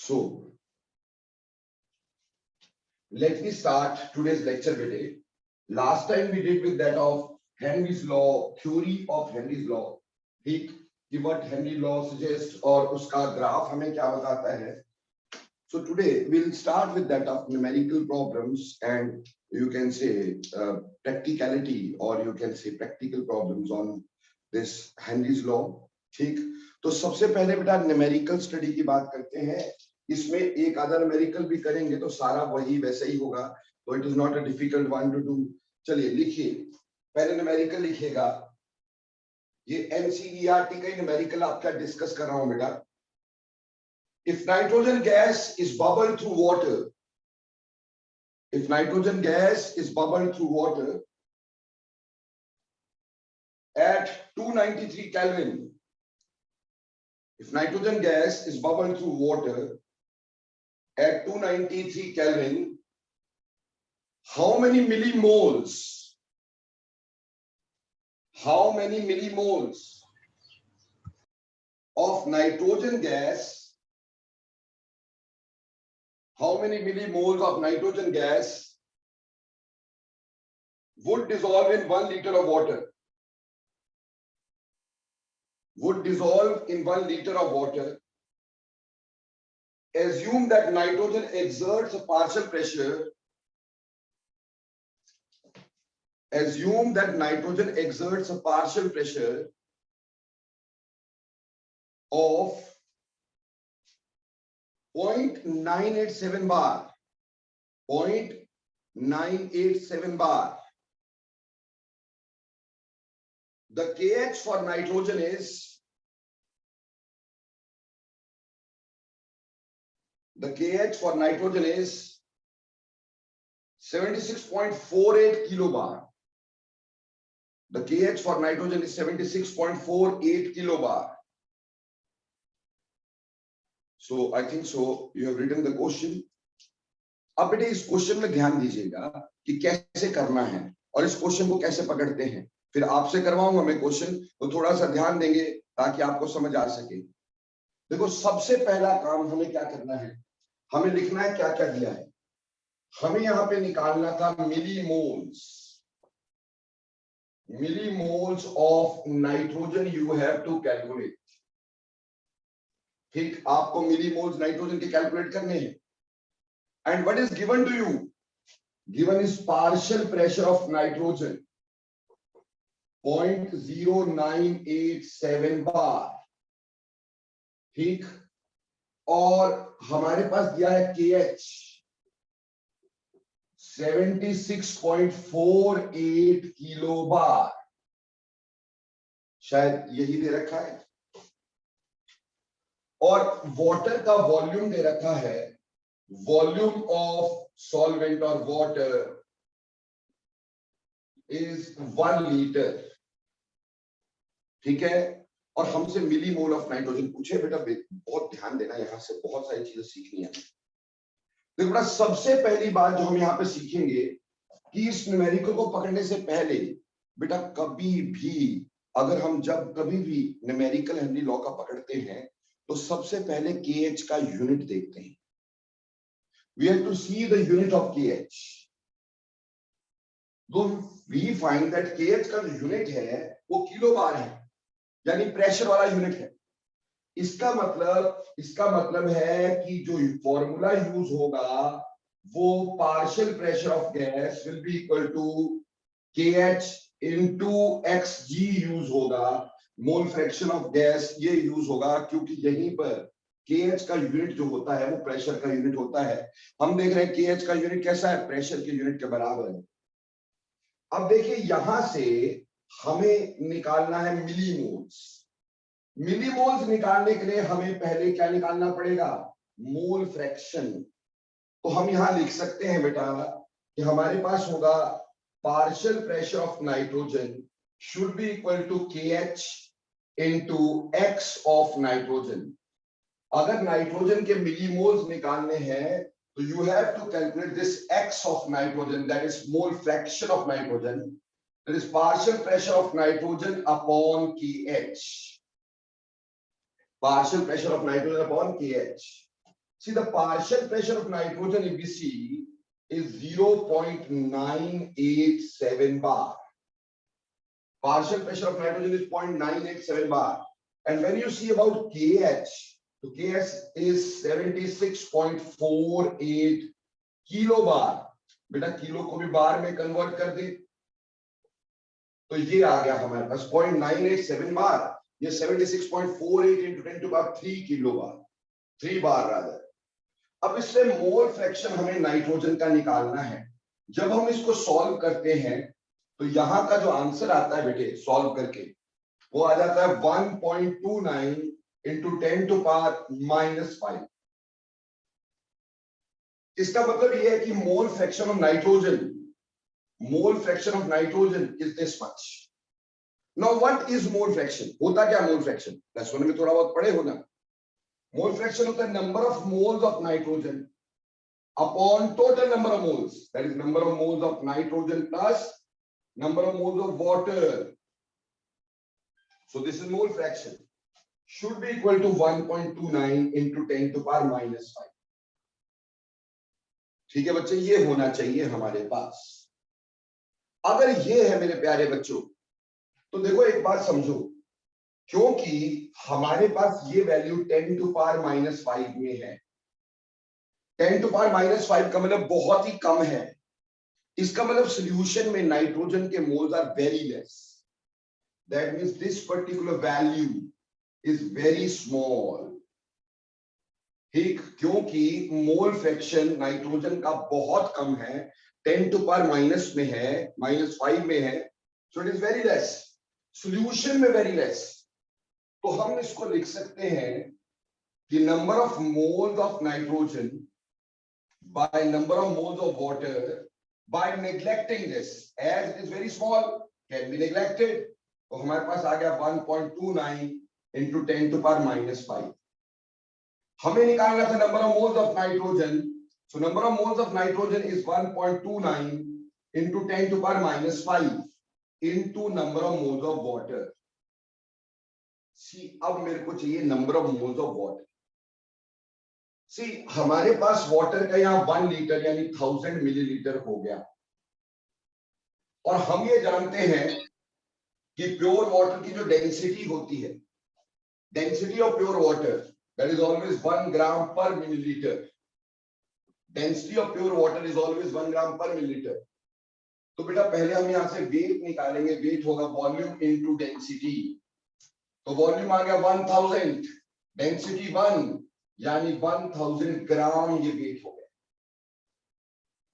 So, let me start today's lecture with it. Last time we did with that of Henry's law, theory of Henry's law. ठीक कि what Henry law suggests और उसका graph हमें क्या बताता है. So today we'll start with that of numerical problems and you can say practicality or you can say practical problems on this Henry's law. ठीक, तो सबसे पहले बेटा न्यूमेरिकल स्टडी की बात करते हैं. इसमें एक आधा न्यूमेरिकल भी करेंगे तो सारा वही वैसे ही होगा, तो it is not a difficult one two do. चलिए लिखिए, पहले न्यूमेरिकल लिखिएगा. ये एनसीईआरटी का न्यूमेरिकल आपका डिस्कस कर रहा हूं बेटा. If nitrogen gas is bubbled through water, if nitrogen gas is bubbled through water at 293 Kelvin, if nitrogen gas is bubbled through water at 293 Kelvin, how many millimoles? How many millimoles of nitrogen gas? How many millimoles of nitrogen gas would dissolve in 1 liter of water? Would dissolve in 1 liter of water. Assume that nitrogen exerts a partial pressure. Assume that nitrogen exerts a partial pressure of 0.987 bar. 0.987 bar. The KH for nitrogen is for nitrogen is 76.48 kilobar. The KH for nitrogen is 76.48 kilobar. So I think so you have written the question. अब बेटे इस question में ध्यान दीजिएगा कि कैसे करना है और इस क्वेश्चन को कैसे पकड़ते हैं. फिर आपसे करवाऊंगा मैं क्वेश्चन, तो थोड़ा सा ध्यान देंगे ताकि आपको समझ आ सके. देखो, सबसे पहला काम हमें क्या करना है, हमें लिखना है क्या क्या दिया है. हमें यहाँ पे निकालना था millimoles of nitrogen you have to calculate. ठीक, आपको millimoles नाइट्रोजन के कैलकुलेट करने हैं. And what is given to you? Given is partial pressure of nitrogen 0.0987 bar. ठीक, और हमारे पास दिया है KH 76.48 किलो बार, शायद यही दे रखा है. और वाटर का वॉल्यूम दे रखा है, वॉल्यूम ऑफ सॉल्वेंट और वाटर इज 1 लीटर. ठीक है, और हमसे मिलीमोल ऑफ नाइट्रोजन पूछे. बेटा बहुत ध्यान देना, यहां से बहुत सारी चीजें सीखनी है. देखो बेटा, सबसे पहली बात जो हम यहाँ पे सीखेंगे कि इस न्यूमेरिकल को पकड़ने से पहले बेटा कभी भी अगर हम जब कभी भी न्यूमेरिकल हेनरी लॉ का पकड़ते हैं तो सबसे पहले KH का यूनिट देखते हैं. We have to see the unit of KH. तो we find that KH का जो यूनिट है वो किलो बार है, यानी प्रेशर वाला यूनिट है. इसका मतलब है कि जो फॉर्मूला यूज होगा वो partial pressure of gas will be equal to KH into XG use होगा. मोल फ्रैक्शन ऑफ गैस ये यूज होगा, क्योंकि यहीं पर KH का यूनिट जो होता है वो प्रेशर का यूनिट होता है. हम देख रहे हैं KH का यूनिट कैसा है, प्रेशर के यूनिट के बराबर है. अब देखिए, यहां से हमें निकालना है मिलीमोल्स. मिलीमोल्स निकालने के लिए हमें पहले क्या निकालना पड़ेगा, मोल फ्रैक्शन. तो हम यहां लिख सकते हैं बेटा कि हमारे पास होगा partial pressure of nitrogen should be equal to KH into X of nitrogen. अगर नाइट्रोजन के मिलीमोल्स निकालने हैं तो you have to calculate this X of nitrogen, that is mole fraction of nitrogen, that is partial pressure of nitrogen upon KH. Partial pressure of nitrogen upon KH. See, the partial pressure of nitrogen, if we see, is 0.987 bar. Partial pressure of nitrogen is 0.987 bar. And when you see about KH, so KH is 76.48 kilobar. बेटा kilo को भी बार में convert कर दे तो ये आ गया हमारे पास 0.987 बार. ये 76.48 into 10 to the power 3 किलोबार, 3 bar rather. अब इससे मोल फ्रैक्शन हमें नाइट्रोजन का निकालना है. जब हम इसको सॉल्व करते हैं तो यहां का जो आंसर आता है बेटे सॉल्व करके वो आ जाता है 1.29 into 10 to the power -5. इसका मतलब ये है कि मोल fraction of nitrogen is this much. Now what is mole fraction? होता क्या मोल फ्रैक्शन? प्लस वन में थोड़ा बहुत पढ़े हो ना. मोल फ्रैक्शन होता है number of moles of nitrogen upon total number of moles, that is number of moles of nitrogen plus number of moles of water. So this is mole fraction should be equal to 1.29 into 10 to the power -5. ठीक है बच्चे, ये होना चाहिए हमारे पास. अगर ये है मेरे प्यारे बच्चों तो देखो एक बात समझो, क्योंकि हमारे पास ये वैल्यू 10 to the power -5 में है. 10 to the power -5 का मतलब बहुत ही कम है. इसका मतलब सॉल्यूशन में नाइट्रोजन के moles are very less. That means this particular value is very small. ठीक, क्योंकि मोल फ्रैक्शन नाइट्रोजन का बहुत कम है, 10 to the power माइनस में है, -5 में है, so it is very less. Solution में वेरी लेस. तो हम इसको लिख सकते हैं कि number of moles of nitrogen by number of moles of water by neglecting this, as it is very small, can be neglected. तो हमारे पास आ गया 1.29 into 10 to the power -5. हमें निकालना था number of moles of nitrogen. So number of moles of nitrogen is 1.29 into 10 to the power -5 into number of moles of water. See, अब मेरे को चाहिए number of moles of water. See, हमारे पास water का यहाँ 1 लीटर यानी 1000 millilitre हो गया. और हम ये जानते हैं कि प्योर वाटर की जो डेंसिटी होती है, density of pure water that is always 1 ग्राम पर millilitre. Density of pure water is always 1 ग्राम पर मिलीलीटर. तो बेटा पहले हम यहां से वेट निकालेंगे. वेट होगा वॉल्यूम इनटू डेंसिटी. तो वॉल्यूम आ गया 1000, डेंसिटी 1 यानी 1000 ग्राम ये वेट हो गया.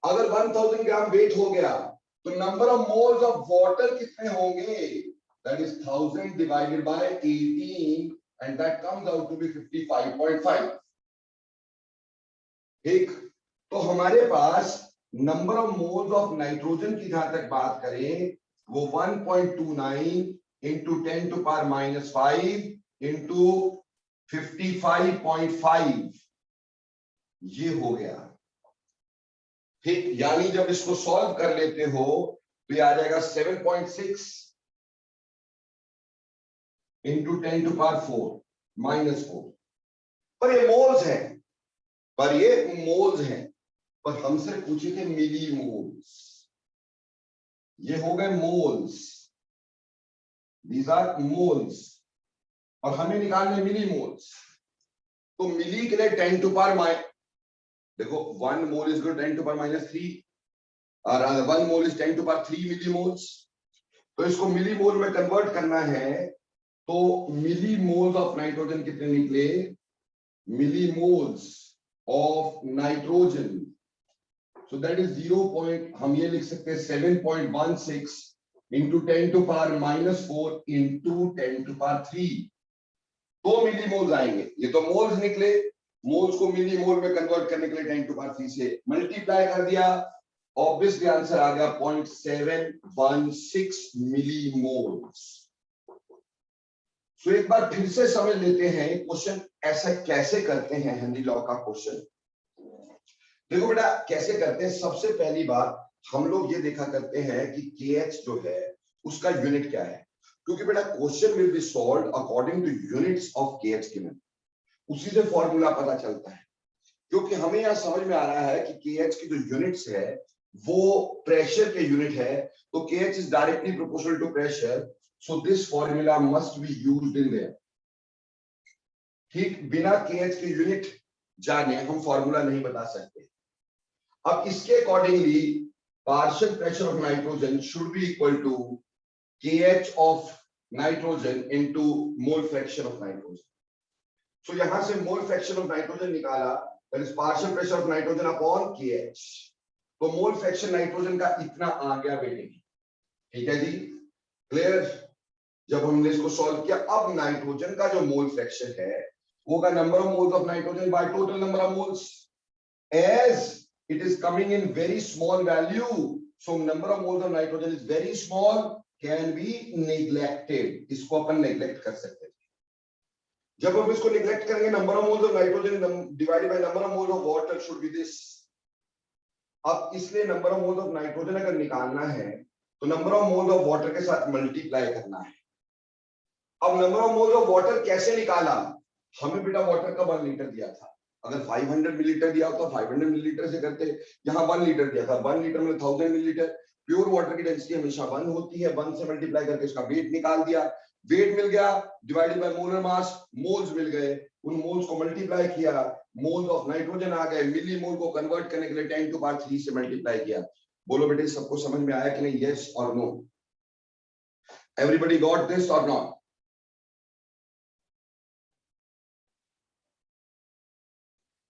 अगर 1000 ग्राम वेट हो गया तो number of moles of water कितने होंगे? That is 1000 divided by 18 and that comes out to be 55.5. ठीक, तो हमारे पास number of moles of nitrogen की जहां तक बात करें वो 1.29 into 10 to the power -5 into 55.5 ये हो गया. ठीक, यानी जब इसको सॉल्व कर लेते हो तो ये आ जाएगा 7.6 into 10 to the power 4 -4. पर ये मोल्स हैं, पर हमसे पूछे थे मिली मोल्स. ये हो गए मोल्स, दीज आर मोल्स, और हमें निकालने मिली मोल्स. तो मिली के लिए 10 to the power देखो 1 mole is 10 to the power -3 और 1 mole is 10 to the power 3 millimoles. तो इसको मिली मोल में कन्वर्ट करना है. तो मिली मोल्स ऑफ नाइट्रोजन कितने निकले? मिली moles of nitrogen, so that is 0. हम ये लिख सकते हैं 7.16 into 10 to the power -4 into 10 to the power 3. 2 milli moles आएंगे. ये तो मोल्स निकले. मोल्स को मिली मोल में कन्वर्ट करने के लिए 10 to the power 3 से मल्टीप्लाई कर दिया. ऑब्वियसली आंसर आ गया 0.716 मिली मोल्स. सो एक बार फिर से समझ लेते हैं क्वेश्चन ऐसा कैसे करते हैं. हेनरी लॉ का क्वेश्चन देखो बेटा कैसे करते हैं. सबसे पहली बात हम लोग ये देखा करते हैं कि KH जो है उसका यूनिट क्या है, क्योंकि बेटा question will be solved according two units of KH given. उसी से फॉर्मूला पता चलता है. क्योंकि हमें यहां समझ में आ रहा है कि KH की जो यूनिट्स है वो प्रेशर के यूनिट है, तो KH is directly proportional to pressure, so this formula must be used in there. ठीक, बिना KH के यूनिट जाने हम फॉर्मूला नहीं बता सकते। अब इसके accordingly partial pressure of nitrogen should be equal to KH of nitrogen into mole fraction of nitrogen. So यहां से मोल फ्रैक्शन ऑफ नाइट्रोजन निकाला, that is partial pressure of nitrogen upon KH। तो mole fraction nitrogen का इतना आ गया बेटे। ठीक है जी, क्लियर। जब हमने इसको सॉल्व किया, अब नाइट्रोजन का जो मोल फ्रैक्शन है वो होगा number of moles of nitrogen by total number of moles. As it is coming in very small value, so number of moles of nitrogen is very small, can be neglected। इसको अपन neglect कर सकते हैं। जब हम इसको neglect करेंगे, number of moles of nitrogen divided by number of moles of water should be this। अब इसलिए number of moles of nitrogen अगर निकालना है तो number of moles of water के साथ multiply करना है। अब number of moles of water कैसे निकाला? हमें बेटा वाटर का 1 लीटर दिया था, अगर 500 मिलीलीटर दिया होता 500 मिलीलीटर से करते। यहाँ 1 लीटर दिया था, 1 लीटर में 1000 मिलीलीटर। प्योर वाटर की डेंसिटी हमेशा 1 होती है, 1 से मल्टीप्लाई करके इसका वेट निकाल दिया, वेट मिल गया, divided by molar mass, moles मिल गए, उन मोल्स को मल्टीप्लाई किया, मोल्स ऑफ नाइट्रोजन आ गए, मिली मोल को कन्वर्ट करने के लिए 10 टू पावर 3 से मल्टीप्लाई किया। बोलो बेटे, सबको समझ में आया कि नहीं? यस और नो? एवरीबॉडी गॉट दिस और नॉट?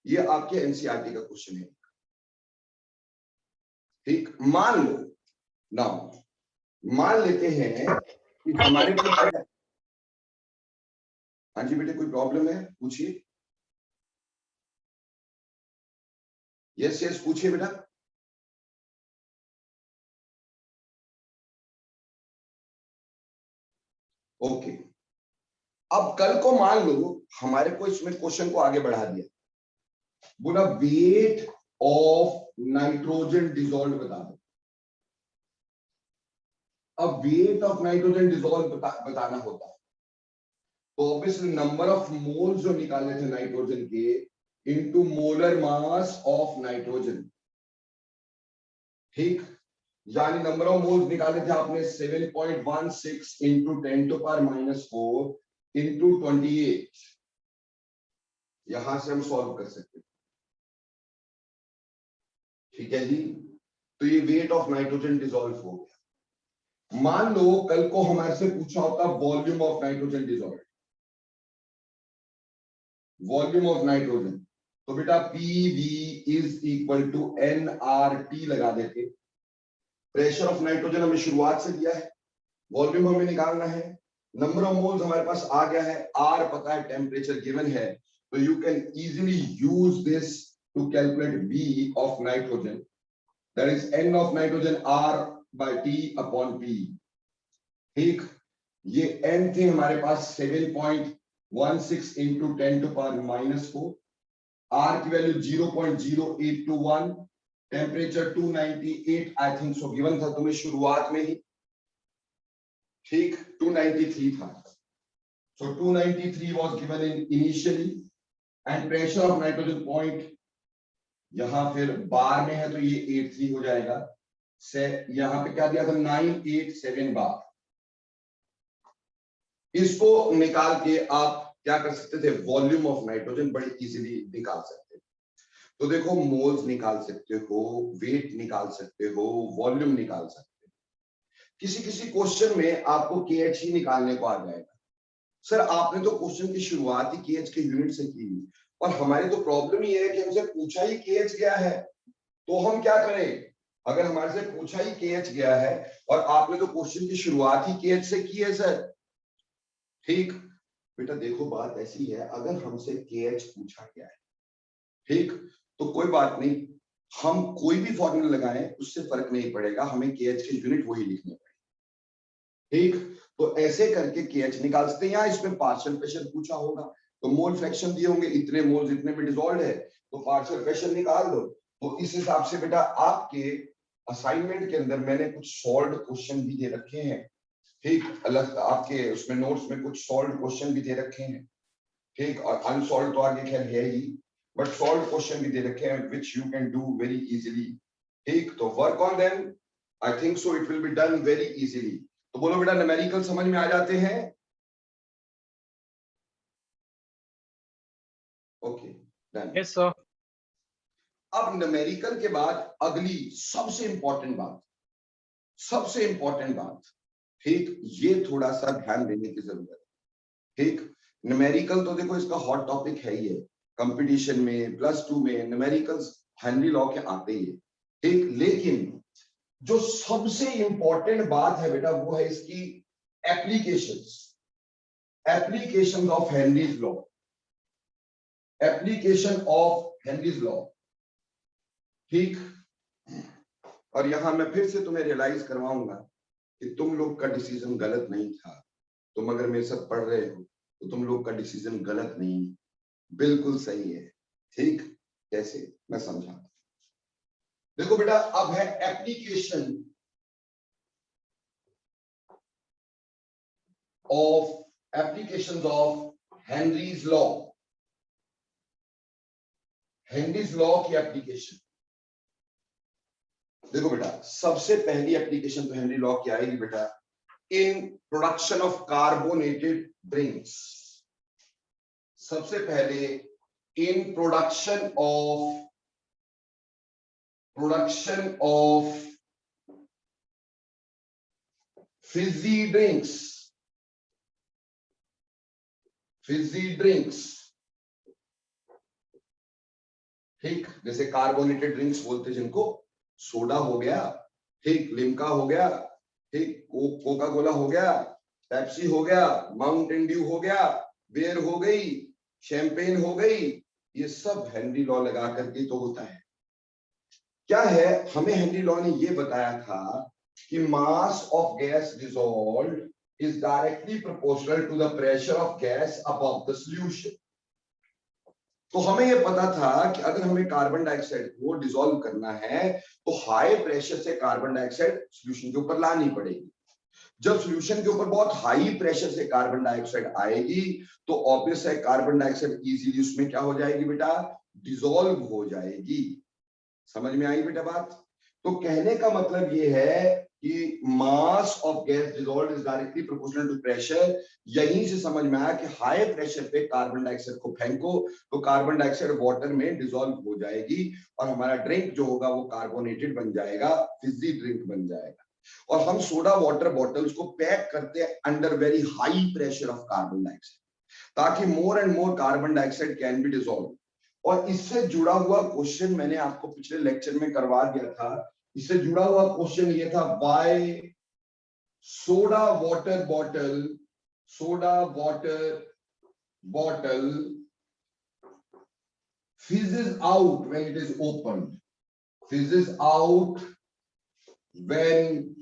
ये आपके एनसीईआरटी का क्वेश्चन है। ठीक, मान लो ना, मान लेते हैं कि हमारे पास, हाँ जी बेटे कोई प्रॉब्लम है पूछिए। यस यस पूछिए बेटा। ओके, अब कल को मान लो हमारे को इसमें क्वेश्चन को आगे बढ़ा दिया, बोला वेट ऑफ नाइट्रोजन डिसॉल्व बता दो। अब वेट ऑफ नाइट्रोजन डिसॉल्व बताना होता है तो ऑब्वियसली नंबर ऑफ मोल्स जो निकाले थे नाइट्रोजन के into molar mass of nitrogen. ठीक, यानी नंबर ऑफ मोल्स निकाले थे आपने 7.16 इंटू 10 टू पावर -4 इंटू 28। यहां से हम सॉल्व कर सकते हैं। ठीक है जी, तो ये वेट ऑफ नाइट्रोजन डिसॉल्व हो गया। मान लो कल को हमारे से पूछा होता volume of nitrogen dissolve, volume of nitrogen, तो बेटा PV is equal to nRT लगा देते। प्रेशर ऑफ नाइट्रोजन हमें शुरुआत से दिया है, वॉल्यूम हमें निकालना है, नंबर ऑफ मोल्स हमारे पास आ गया है, R पता है, टेम्परेचर गिवन है, तो you can easily use this to calculate V of nitrogen, that is N of nitrogen R by T upon P। ठीक, ये N थे हमारे पास 7.16 इंटू 10 टू पावर -4, R की वैल्यू 0.0821, टेम्परेचर 298 आई थिंक सो गिवन था तुम्हें शुरुआत में ही। ठीक, 293 था, so 293 was given in initially, and pressure of nitrogen point यहां फिर बार में है तो ये 83 हो जाएगा, से यहां पे क्या दिया था 987 बार। इसको निकाल के आप क्या कर सकते थे, वॉल्यूम ऑफ नाइट्रोजन बड़ी इजीली निकाल सकते थे। तो देखो मोल्स निकाल सकते हो, वेट निकाल सकते हो, वॉल्यूम निकाल सकते हो। किसी किसी क्वेश्चन में आपको KH ही निकालने को आ जाएगा। सर आपने तो क्वेश्चन की शुरुआत ही KH के यूनिट से की, और हमारी तो प्रॉब्लम ये है कि हमसे पूछा ही KH गया है, तो हम क्या करें? अगर हमारे से पूछा ही KH गया है और आपने तो क्वेश्चन की शुरुआत ही KH से की है सर। ठीक बेटा, देखो बात ऐसी है, अगर हमसे KH पूछा गया है, ठीक, तो कोई बात नहीं, हम कोई भी फॉर्मूला लगाएं उससे फर्क नहीं पड़ेगा, हमें KH के यूनिट वही लिखने पड़ेंगे। ठीक, तो ऐसे करके KH निकाल सकते हैं। यहाँ इसमें पार्शियल प्रेशर पूछा होगा तो मोल फ्रैक्शन दिए होंगे, इतने मोल्स इतने में डिसॉल्व है, तो पार्शियल प्रेशर निकाल दो। तो इस हिसाब से बेटा आपके असाइनमेंट के अंदर मैंने कुछ सॉल्व्ड क्वेश्चन भी दे रखे हैं। ठीक, अलग आपके उसमें नोट्स में कुछ सॉल्व्ड क्वेश्चन भी दे रखे हैं। ठीक, और अनसॉल्व तो आगे खैर है ही, बट सॉल्व क्वेश्चन भी दे रखे हैं which you can do very easily. ठीक, तो work on them, I think so it will be done very easily. तो बोलो बेटा न्यूमेरिकल समझ में आ जाते हैं? Okay done. Yes sir. अब न्यूमेरिकल के बाद अगली सबसे इंपॉर्टेंट बात, ठीक, ये थोड़ा सा ध्यान देने की जरूरत है। ठीक, न्यूमेरिकल तो देखो इसका हॉट टॉपिक है ही है, कंपटीशन में +2 में न्यूमेरिकल्स हेनरी लॉ के आते ही है। ठीक, लेकिन जो सबसे इंपॉर्टेंट बात है बेटा वो है इसकी applications of Henry's law, application of Henry's law. ठीक, और यहां मैं फिर से तुम्हें रियलाइज करवाऊंगा कि तुम लोग का डिसीजन गलत नहीं था। तुम अगर मेरे साथ पढ़ रहे हो तो तुम लोग का डिसीजन गलत नहीं, बिल्कुल सही है। ठीक, कैसे मैं समझाता हूं। देखो बेटा, अब है application of Henry's law, Henry's law की एप्लीकेशन। देखो बेटा, सबसे पहली एप्लीकेशन तो हेनरी लॉ की आएगी बेटा in production of carbonated drinks. सबसे पहले in production of Fiji drinks. ठीक, जैसे कार्बोनेटेड ड्रिंक्स बोलते जिनको, सोडा हो गया, ठीक, लिम्का हो गया, ठीक, कोका कोला हो गया, पेप्सी हो गया, माउंटेन ड्यू हो गया, बियर हो गई, शैंपेन हो गई, ये सब हेनरी लॉ लगा करके तो होता है। क्या है, हमें हेनरी लॉ ने ये बताया था कि mass of gas dissolved is directly proportional to the pressure of gas above the solution. तो हमें यह पता था कि अगर हमें कार्बन डाइऑक्साइड को डिसॉल्व करना है तो हाई प्रेशर से कार्बन डाइऑक्साइड सॉल्यूशन के ऊपर लानी पड़ेगी। जब सॉल्यूशन के ऊपर बहुत हाई प्रेशर से कार्बन डाइऑक्साइड आएगी तो ऑब्वियस है कार्बन डाइऑक्साइड इजीली उसमें क्या हो जाएगी बेटा, डिसॉल्व हो जाएगी। समझ में आई बेटा बात? तो कहने का मतलब ये है कि mass of gas dissolved is directly proportional to pressure. यहीं से समझ में आया कि हाई प्रेशर पे कार्बन डाइऑक्साइड को फेंको तो कार्बन डाइऑक्साइड वाटर में डिसॉल्व हो जाएगी और हमारा ड्रिंक जो होगा वो कार्बोनेटेड बन जाएगा, फिजी ड्रिंक बन जाएगा। और हम सोडा वाटर बॉटल्स को पैक करते हैं under very high pressure of carbon dioxide ताकि more and more carbon dioxide can be dissolve. और इससे जुड़ा हुआ क्वेश्चन मैंने आपको पिछले लेक्चर में करवा दिया था। इससे जुड़ा हुआ क्वेश्चन ये था, why soda water bottle fizzes out when it is opened, fizzes out when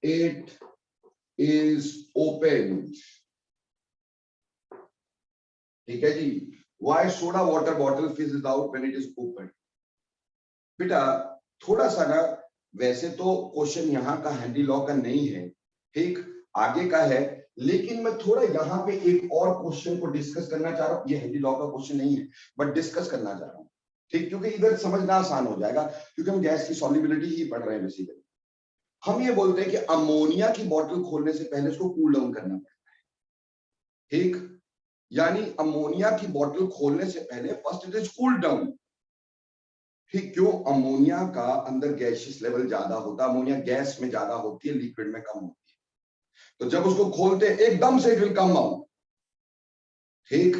it is opened। ठीक है जी, why soda water bottle fizzes out when it is opened। बेटा थोड़ा सा ना, वैसे तो क्वेश्चन यहाँ का हेनरी लॉ का नहीं है, ठीक, आगे का है, लेकिन मैं थोड़ा यहाँ पे एक और क्वेश्चन को डिस्कस करना चाह रहा हूँ। ये हेनरी लॉ का क्वेश्चन नहीं है बट डिस्कस करना चाह रहा हूँ, ठीक, क्योंकि इधर समझना आसान हो जाएगा क्योंकि हम गैस की सॉल्युबिलिटी ही पढ़ रहे हैं बेसिकली। हम ये बोलते हैं कि अमोनिया की बोतल खोलने से पहले उसको कूल डाउन करना पड़ता है। ठीक, यानी अमोनिया की बोतल खोलने से पहले first it is cool down. ठीक, क्यों? अमोनिया का अंदर गैसियस लेवल ज्यादा होता है, अमोनिया गैस में ज्यादा होती है, लिक्विड में कम होती है। तो जब उसको खोलते हैं एकदम से इट विल कम आउट। ठीक,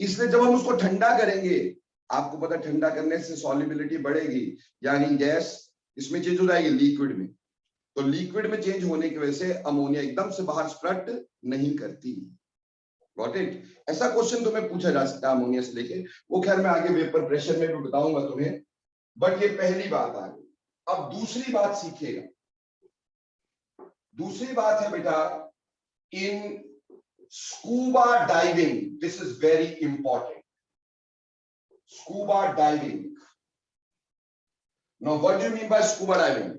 इसलिए जब हम उसको ठंडा करेंगे, आपको पता ठंडा करने से सॉल्युबिलिटी बढ़ेगी, यानी गैस इसमें चेंज हो जाएगी लिक्विड में। तो लिक्विड में चेंज होने की वजह से अमोनिया एकदम से बाहर स्प्रट नहीं करती। Got it? ऐसा क्वेश्चन तुम्हें पूछा जा सकता है अमोनिया से लेके, वो खैर मैं आगे वेपर प्रेशर में भी बताऊंगा तुम्हें, बट ये पहली बात आ गई। अब दूसरी बात सीखिएगा। दूसरी बात है बेटा, in scuba diving, this is very important. Scuba diving, now what do you mean by scuba diving?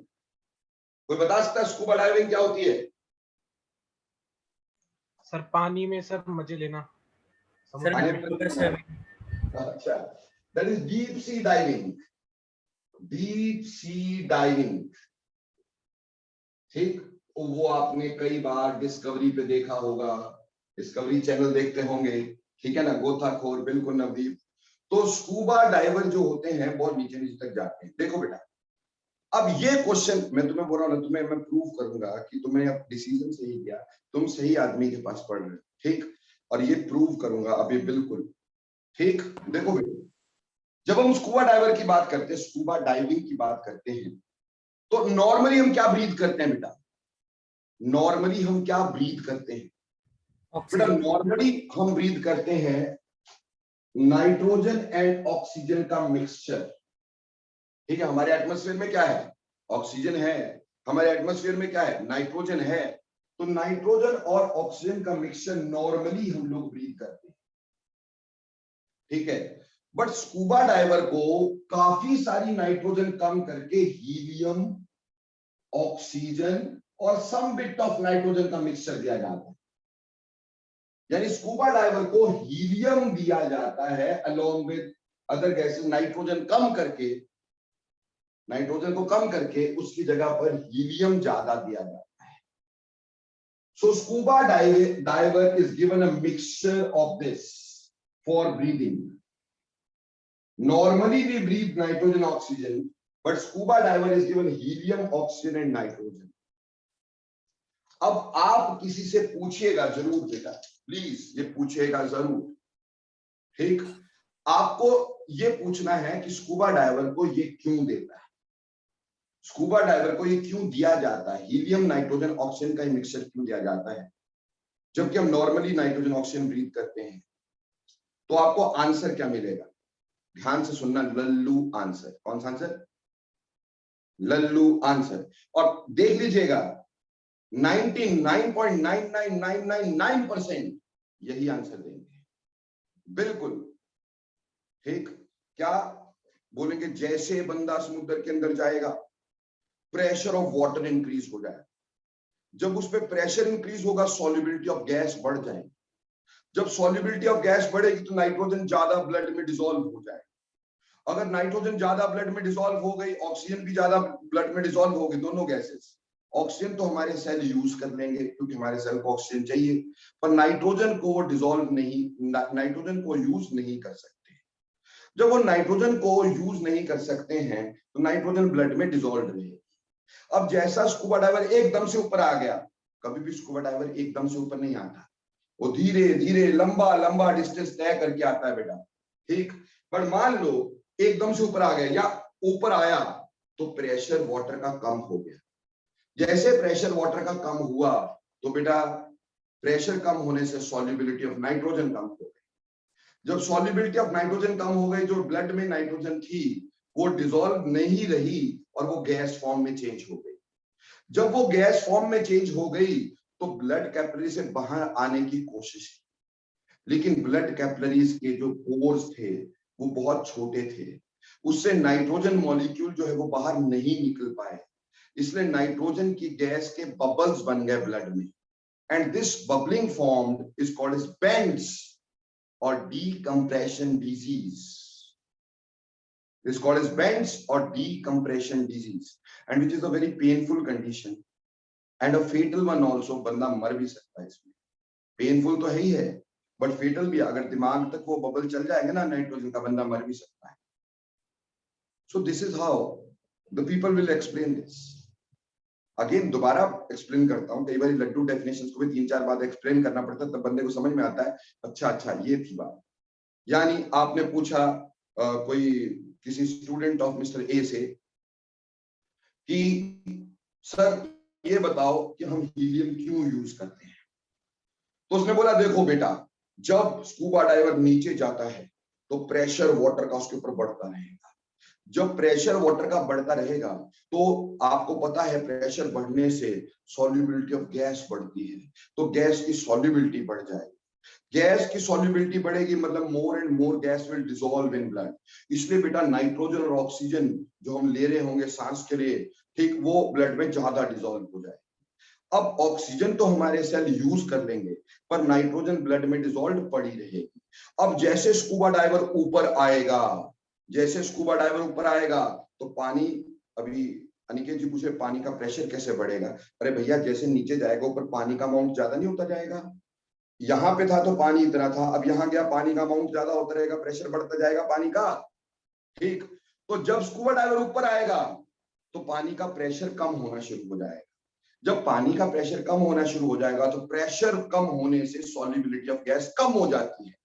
कोई बता सकता है स्कूबा डाइविंग क्या होती है? सर पानी में सर मजे लेना, सर समुद्र में। अच्छा, that is deep sea diving, deep sea diving, ठीक। वो आपने कई बार डिस्कवरी पे देखा होगा, डिस्कवरी चैनल देखते होंगे, ठीक है ना, गोताखोर, बिल्कुल नवदीप। तो स्कूबा डाइवर जो होते हैं बहुत नीचे नीचे तक जाते हैं। देखो बेटा, अब ये क्वेश्चन मैं तुम्हें बोल रहा हूं ना, तुम्हें मैं प्रूव करूंगा कि तुमने अब डिसीजन सही किया, तुम सही आदमी के पास पढ़ रहे हो, ठीक। और ये प्रूव करूंगा अभी, बिल्कुल ठीक। देखो बेटा, जब हम स्कूबा डाइवर की बात करते हैं, स्कूबा डाइविंग की बात करते हैं, तो नॉर्मली हम क्या ब्रीथ करते हैं बेटा? नॉर्मली हम क्या ब्रीथ करते हैं बेटा? ऑक्सीजन। नॉर्मली हम ब्रीथ करते हैं नाइट्रोजन एंड ऑक्सीजन का मिक्सचर, ठीक है। हमारे एटमॉस्फेयर में क्या है? ऑक्सीजन है। हमारे एटमॉस्फेयर में क्या है? नाइट्रोजन है। तो नाइट्रोजन और ऑक्सीजन का मिक्सचर नॉर्मली हम लोग ब्रीथ करते हैं, ठीक है। बट स्कूबा डाइवर को काफी सारी नाइट्रोजन कम करके हीलियम, ऑक्सीजन और सम बिट ऑफ नाइट्रोजन का मिक्सचर दिया जाता है। यानी स्कूबा डाइवर को हीलियम दिया जाता है along with other gases, nitrogen कम करके, नाइट्रोजन को कम करके उसकी जगह पर हीलियम ज्यादा दिया जाता है। So scuba diver is given a mixture of this for breathing. Normally we breathe nitrogen, oxygen, but scuba diver is given helium, oxygen and nitrogen. अब आप किसी से पूछिएगा जरूर बेटा, प्लीज ये पूछिएगा जरूर, ठीक। आपको ये पूछना है कि स्कूबा डाइवर को ये क्यों देता है, स्कूबा डाइवर को ये क्यों दिया जाता है, हीलियम, नाइट्रोजन, ऑक्सीजन का मिक्सचर क्यों दिया जाता है, जबकि हम नॉर्मली नाइट्रोजन ऑक्सीजन ब्रीथ करते हैं। तो आपको आंसर क्या मिलेगा? ध्यान से सुनना, लल्लू आंसर। कौन सा आंसर? लल्लू आंसर। और देख लीजिएगा 99.99999% यही आंसर देंगे, बिल्कुल ठीक। क्या बोलेंगे? जैसे बंदा समुद्र के अंदर जाएगा, प्रेशर ऑफ वाटर इंक्रीज हो जाए। जब उस पर प्रेशर इंक्रीज होगा, सॉल्युबिलिटी ऑफ गैस बढ़ जाएगी। जब सॉल्युबिलिटी ऑफ गैस बढ़ेगी तो नाइट्रोजन ज्यादा ब्लड में डिसॉल्व हो जाए। अगर नाइट्रोजन ज्यादा ब्लड में डिसॉल्व हो गई, ऑक्सीजन भी ज्यादा ब्लड में डिसॉल्व हो गई, दोनों गैसेस, ऑक्सीजन तो हमारे सेल यूज कर लेंगे क्योंकि हमारे सेल को ऑक्सीजन चाहिए, पर नाइट्रोजन को वो डिसॉल्व नहीं, नाइट्रोजन को यूज नहीं कर सकते। जब वो नाइट्रोजन को यूज नहीं कर सकते हैं तो नाइट्रोजन ब्लड में डिसॉल्व रहेगी। अब जैसा स्कूबा डाइवर एकदम से ऊपर आ गया, कभी भी स्कूबा डाइवर एकदम से ऊपर नहीं आता, वो धीरे धीरे लंबा लंबा डिस्टेंस तय करके आता है बेटा, ठीक। पर मान लो एकदम से ऊपर आ गया या ऊपर आया तो प्रेशर वाटर का कम हो गया। जैसे प्रेशर वाटर का कम हुआ तो बेटा प्रेशर कम होने से सॉल्युबिलिटी ऑफ नाइट्रोजन कम हो गई। जब सॉल्युबिलिटी ऑफ नाइट्रोजन कम हो गई, जो ब्लड में नाइट्रोजन थी वो डिसॉल्व नहीं रही और वो गैस फॉर्म में चेंज हो गई। जब वो गैस फॉर्म में चेंज हो गई तो ब्लड कैपिलरी से बाहर आने की कोशिश की, लेकिन ब्लड कैपिलरीज के जो पोर्स थे वो बहुत छोटे थे, उससे नाइट्रोजन मॉलिक्यूल जो है वो बाहर नहीं निकल पाए, इसलिए नाइट्रोजन की गैस के बबल्स बन गए ब्लड में, and this bubbling formed is called as bends or decompression disease. This is called as bends or decompression disease, and which is a very painful condition and a fatal one also. बंदा मर भी सकता है इसमें, painful तो है ही है but फेटल भी। अगर दिमाग तक वो बबल चल जाएंगे ना नाइट्रोजन का, बंदा मर भी सकता है। So this is how the people will explain this. Again दोबारा एक्सप्लेन करता हूँ, कई बार लड्डू डेफिनेशंस को भी 3-4 बार एक्सप्लेन करना पड़ता है, तब बंदे को समझ में आता है अच्छा अच्छा ये थी बात। यानी आपने पूछा कोई किसी स्टूडेंट ऑफ मिस्टर ए से कि सर ये बताओ कि हम हीलियम क्यों यूज करते हैं, तो उसने बोला देखो बेटा, जब स्कूबा डाइवर नीचे जाता है तो प्रेशर वाटर का उसके ऊपर बढ़ता रहेगा। जब प्रेशर वाटर का बढ़ता रहेगा तो आपको पता है प्रेशर बढ़ने से सॉल्युबिलिटी ऑफ गैस बढ़ती है, तो गैस की सॉल्युबिलिटी बढ़ जाएगी। गैस की सॉल्युबिलिटी बढ़ेगी मतलब मोर and more gas will dissolve in blood. इसलिए बेटा नाइट्रोजन और ऑक्सीजन जो हम ले रहे होंगे सांस के लिए, ठीक, वो ब्लड में ज्यादा डिसॉल्व हो जाए। अब ऑक्सीजन तो हमारे सेल यूज कर लेंगे पर नाइट्रोजन ब्लड में डिसॉल्व पड़ी रहेगी, अब जैसे स्कूबा डाइवर ऊपर आएगा, जैसे स्कूबा डाइवर ऊपर आएगा तो पानी, अभी अनिकेत जी पूछे पानी का प्रेशर कैसे बढ़ेगा। अरे भैया जैसे नीचे जाएगा ऊपर पानी का अमाउंट ज्यादा नहीं होता जाएगा। यहाँ पे था तो पानी इतना था, अब यहाँ गया पानी का अमाउंट ज्यादा होता रहेगा, प्रेशर बढ़ता जाएगा पानी का। ठीक, तो जब स्कूबा डाइवर ऊपर आएगा तो पानी का प्रेशर कम होना शुरू हो जाएगा। जब पानी का प्रेशर कम होना शुरू हो जाएगा तो प्रेशर कम होने से सॉल्युबिलिटी ऑफ गैस कम हो जाती है।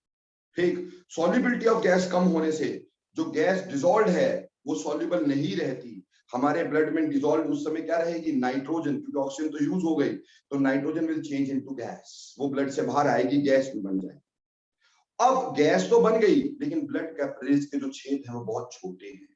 ठीक, सॉल्युबिलिटी ऑफ गैस कम होने से जो गैस डिसॉल्व है वो सॉल्युबल नहीं रहती। हमारे ब्लड में डिसॉल्व उस समय क्या रहेगी, नाइट्रोजन, क्योंकि ऑक्सीजन तो यूज हो गई, तो nitrogen will change into gas, वो ब्लड से बाहर आएगी, गैस भी बन जाएगी। अब गैस तो बन गई लेकिन ब्लड कैपिलरीज के जो छेद हैं वो बहुत छोटे हैं,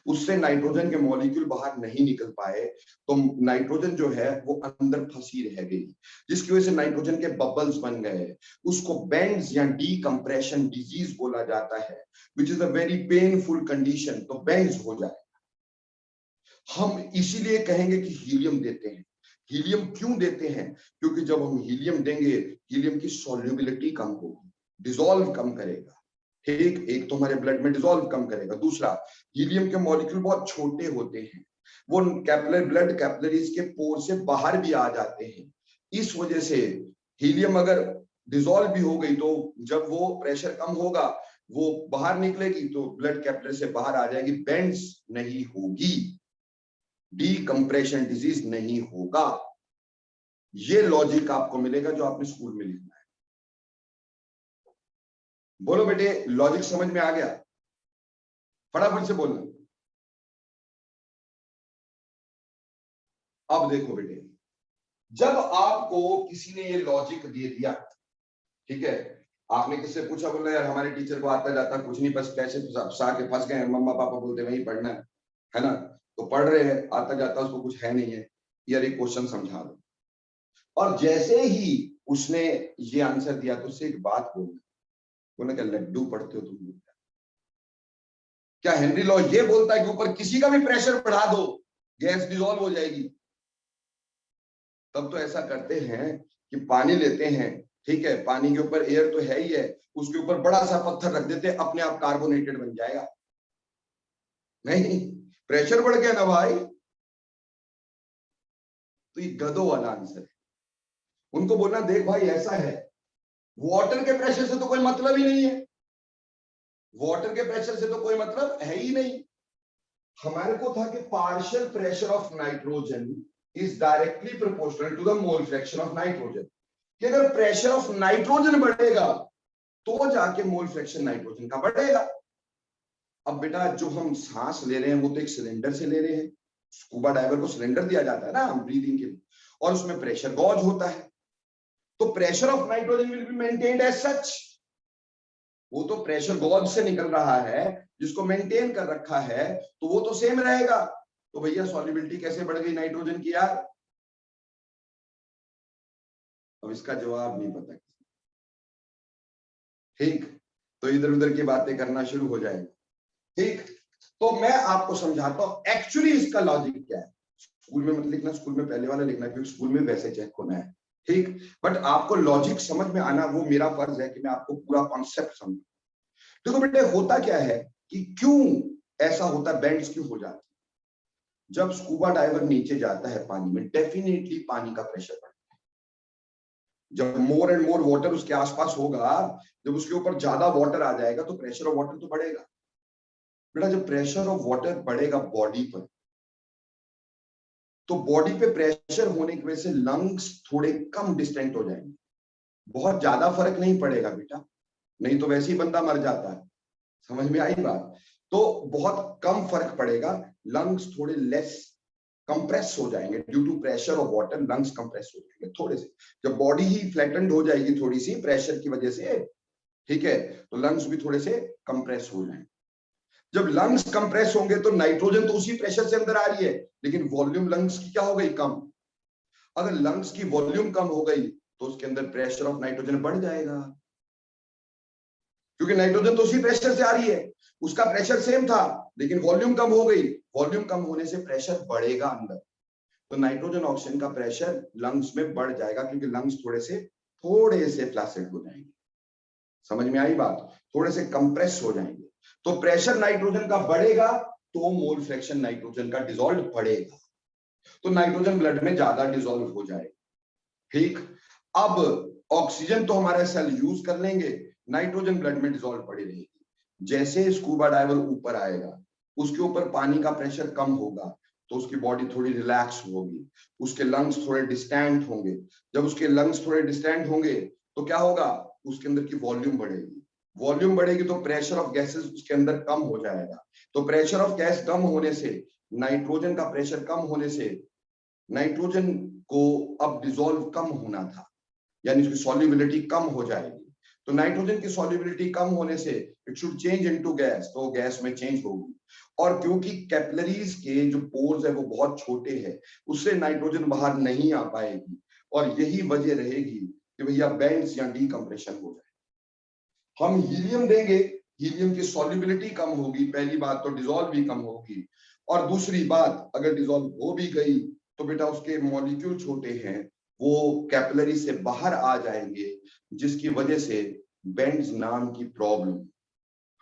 उससे नाइट्रोजन के मॉलिक्यूल बाहर नहीं निकल पाए, तो नाइट्रोजन जो है वो अंदर फंसी रह गई, जिसकी वजह से नाइट्रोजन के बबल्स बन गए। उसको बेंड्स या डीकम्प्रेशन डिजीज बोला जाता है, which is a very painful condition. तो बेंड्स हो जाए। हम इसीलिए कहेंगे कि हीलियम देते हैं। हीलियम क्यों देते हैं? क्योंकि जब हम हीलियम देंगे, हीलियम की सॉल्युबिलिटी कम होगी, डिसॉल्व कम करेगा। ठीक, एक तो हमारे ब्लड में डिसॉल्व कम करेगा, दूसरा हीलियम के मॉलिक्यूल बहुत छोटे होते हैं, वो कैपिलरी ब्लड कैपिलरीज के पोर से बाहर भी आ जाते हैं। इस वजह से हीलियम अगर डिसॉल्व भी हो गई तो जब वो प्रेशर कम होगा वो बाहर निकलेगी तो ब्लड कैपिलरी से बाहर आ जाएगी, बेंड्स नहीं होगी, डीकम्प्रेशन डिजीज नहीं होगा। ये लॉजिक आपको मिलेगा जो आपने स्कूल में लिखना है। बोलो बेटे, लॉजिक समझ में आ गया? फटाफट से बोलना। अब देखो बेटे, जब आपको किसी ने ये लॉजिक दे दिया, ठीक है, आपने किससे पूछा, बोला यार हमारे टीचर को आता जाता कुछ नहीं, बस पैसे फंसा के फंस गए, मम्मा पापा बोलते वही पढ़ना है ना, तो पढ़ रहे हैं, आता जाता उसको कुछ है नहीं है, यार एक क्वेश्चन समझा दो। और जैसे ही उसने ये आंसर दिया तो उससे एक बात बोलना, क्या लड्डू पढ़ते हो तुम? क्या हेनरी लॉ ये बोलता है कि ऊपर किसी का भी प्रेशर बढ़ा दो गैस डिसॉल्व हो जाएगी? तब तो ऐसा करते हैं कि पानी लेते हैं, ठीक है, पानी के ऊपर एयर तो है ही है, उसके ऊपर बड़ा सा पत्थर रख देते हैं, अपने आप कार्बोनेटेड बन जाएगा। नहीं, प्रेशर बढ़ गया ना भाई। तो ये गधों वाला आंसर है। उनको बोलना देख भाई ऐसा है, वाटर के प्रेशर से तो कोई मतलब ही नहीं है, वाटर के प्रेशर से तो कोई मतलब है ही नहीं। हमारे को था कि partial pressure of nitrogen is directly proportional to the mole fraction of nitrogen, कि अगर प्रेशर ऑफ नाइट्रोजन बढ़ेगा तो जाके मोल फ्रैक्शन नाइट्रोजन का बढ़ेगा। अब बेटा जो हम सांस ले रहे हैं वो तो एक सिलेंडर से ले रहे हैं, स्कूबा डाइवर को सिलेंडर दिया जाता है ना हम ब्रीदिंग के लिए, और उसमें प्रेशर गॉज होता है, तो pressure of nitrogen will be maintained as such. वो तो प्रेशर गॉज से निकल रहा है जिसको मेंटेन कर रखा है, तो वो तो सेम रहेगा। तो भैया सॉल्युबिलिटी कैसे बढ़ गई नाइट्रोजन की यार? अब इसका जवाब नहीं पता। ठीक, तो इधर उधर की बातें करना शुरू हो जाएंगे। ठीक, तो मैं आपको समझाता हूं एक्चुअली इसका लॉजिक क्या है। स्कूल में मत लिखना, स्कूल में पहले वाला लिखना, क्योंकि स्कूल में वैसे चेक होना है। ठीक, बट आपको लॉजिक समझ में आना वो मेरा फर्ज है कि मैं आपको पूरा कॉन्सेप्ट समझाऊं। देखो बेटे होता क्या है कि क्यों ऐसा होता है, बेंड्स क्यों हो जाती है? जब स्कूबा डाइवर नीचे जाता है पानी में, डेफिनेटली पानी का प्रेशर बढ़ता है। जब मोर एंड मोर वाटर उसके आसपास होगा, जब उसके ऊपर ज्यादा वाटर आ जाएगा तो प्रेशर ऑफ वाटर तो बढ़ेगा। बेटा जब प्रेशर ऑफ वाटर बढ़ेगा बॉडी पर, तो बॉडी पे प्रेशर होने की वजह से लंग्स थोड़े कम डिस्टेंट हो जाएंगे। बहुत ज्यादा फर्क नहीं पड़ेगा बेटा, नहीं तो वैसे ही बंदा मर जाता है। समझ में आई बात? तो बहुत कम फर्क पड़ेगा, लंग्स थोड़े लेस कंप्रेस हो जाएंगे due to pressure of water, lungs compress हो जाएंगे थोड़े से। जब बॉडी ही फ्लैटेंड हो जाएगी थोड़ी सी प्रेशर की वजह से, ठीक है, तो लंग्स भी थोड़े से कंप्रेस हो जाएंगे। जब लंग्स कंप्रेस होंगे तो नाइट्रोजन तो उसी प्रेशर से अंदर आ रही है, लेकिन वॉल्यूम लंग्स की क्या हो गई, कम। अगर लंग्स की वॉल्यूम कम हो गई तो उसके अंदर प्रेशर ऑफ नाइट्रोजन बढ़ जाएगा, क्योंकि नाइट्रोजन तो उसी प्रेशर से आ रही है, उसका प्रेशर सेम था लेकिन वॉल्यूम कम हो गई, वॉल्यूम कम होने से प्रेशर बढ़ेगा अंदर, तो नाइट्रोजन ऑक्सीजन का प्रेशर लंग्स में बढ़ जाएगा, क्योंकि लंग्स थोड़े से फ्लासिड हो जाएंगे। समझ में आई बात? थोड़े से कंप्रेस हो जाएंगे। तो प्रेशर नाइट्रोजन का बढ़ेगा तो मोल फ्रैक्शन नाइट्रोजन का डिसॉल्व बढ़ेगा, तो नाइट्रोजन ब्लड में ज्यादा डिसॉल्व हो जाएगा। ठीक, अब ऑक्सीजन तो हमारे सेल यूज कर लेंगे, नाइट्रोजन ब्लड में डिसॉल्व पड़ी रहेगी। जैसे स्कूबा डाइवर ऊपर आएगा, उसके ऊपर पानी का प्रेशर कम होगा तो उसकी बॉडी थोड़ी रिलैक्स होगी, उसके लंग्स थोड़े डिस्टेंट होंगे। जब उसके लंग्स थोड़े डिस्टेंट होंगे तो क्या होगा, उसके अंदर की वॉल्यूम बढ़ेगी। वॉल्यूम बढ़ेगी तो प्रेशर ऑफ गैसेस उसके अंदर कम हो जाएगा। तो प्रेशर ऑफ गैस कम होने से, नाइट्रोजन का प्रेशर कम होने से, नाइट्रोजन को अब डिसॉल्व कम होना था, यानी उसकी सॉल्युबिलिटी कम हो जाएगी। तो नाइट्रोजन की सॉल्युबिलिटी कम होने से it should change into gas, तो गैस में चेंज होगी। और क्योंकि कैपिलरीज के जो पोर्स है वो बहुत छोटे हैं, उससे नाइट्रोजन बाहर नहीं आ पाएगी, और यही वजह रहेगी कि भैया बेंड्स या डीकंप्रेशन हो जाए। हम हीलियम देंगे, हीलियम की सॉल्युबिलिटी कम होगी, पहली बात तो डिसॉल्व भी कम होगी, और दूसरी बात अगर डिसॉल्व हो भी गई तो बेटा उसके मॉलिक्यूल छोटे हैं, वो कैपिलरी से बाहर आ जाएंगे, जिसकी वजह से बेंड्स नाम की प्रॉब्लम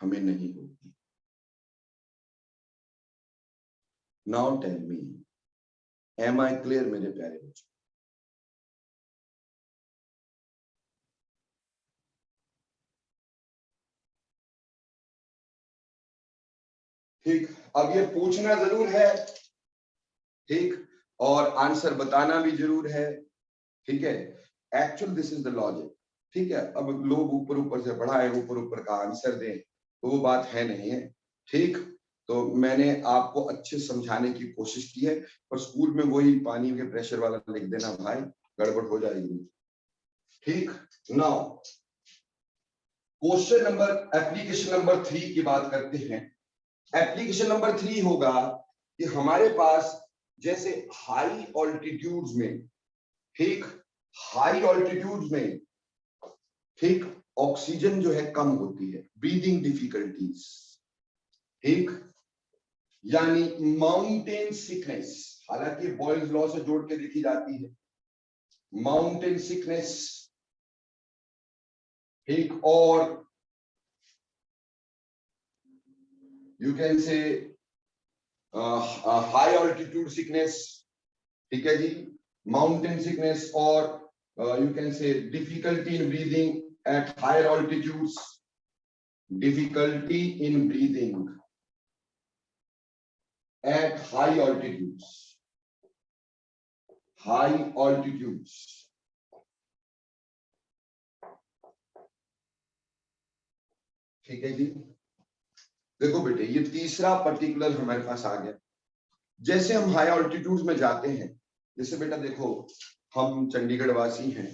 हमें नहीं होगी। Now tell me, am I clear मेरे प्यारे बच्चों? ठीक, अब ये पूछना जरूर है, ठीक, और आंसर बताना भी जरूर है, ठीक है। Actual this is the logic, ठीक है। अब लोग ऊपर ऊपर से पढ़ाए, ऊपर ऊपर का आंसर दें, तो वो बात है नहीं है, ठीक। तो मैंने आपको अच्छे समझाने की कोशिश की है, पर स्कूल में वही पानी के प्रेशर वाला लिख देना भाई, गड़बड़ हो जाएगी, ठीक। Now question number, application number 3 की बात करते हैं। एप्लीकेशन नंबर 3 होगा कि हमारे पास जैसे हाई ऑल्टीट्यूड्स में, ठीक, हाई ऑल्टीट्यूड्स में, ठीक, ऑक्सीजन जो है कम होती है, ब्रीदिंग डिफिकल्टीज, ठीक, यानी माउंटेन सिकनेस, हालांकि बॉयल्स लॉ से जोड़ के देखी जाती है, माउंटेन सिकनेस, ठीक, और you can say high altitude sickness, ठीक है जी, माउंटेन सिकनेस, और you can say difficulty in breathing at higher altitudes, difficulty in breathing at high altitudes, high altitudes, ठीक है जी। देखो बेटे, ये तीसरा पर्टिकुलर हमारे पास आ गया। जैसे हम हाई ऑल्टीट्यूड्स में जाते हैं, जैसे बेटा देखो, हम चंडीगढ़ वासी हैं,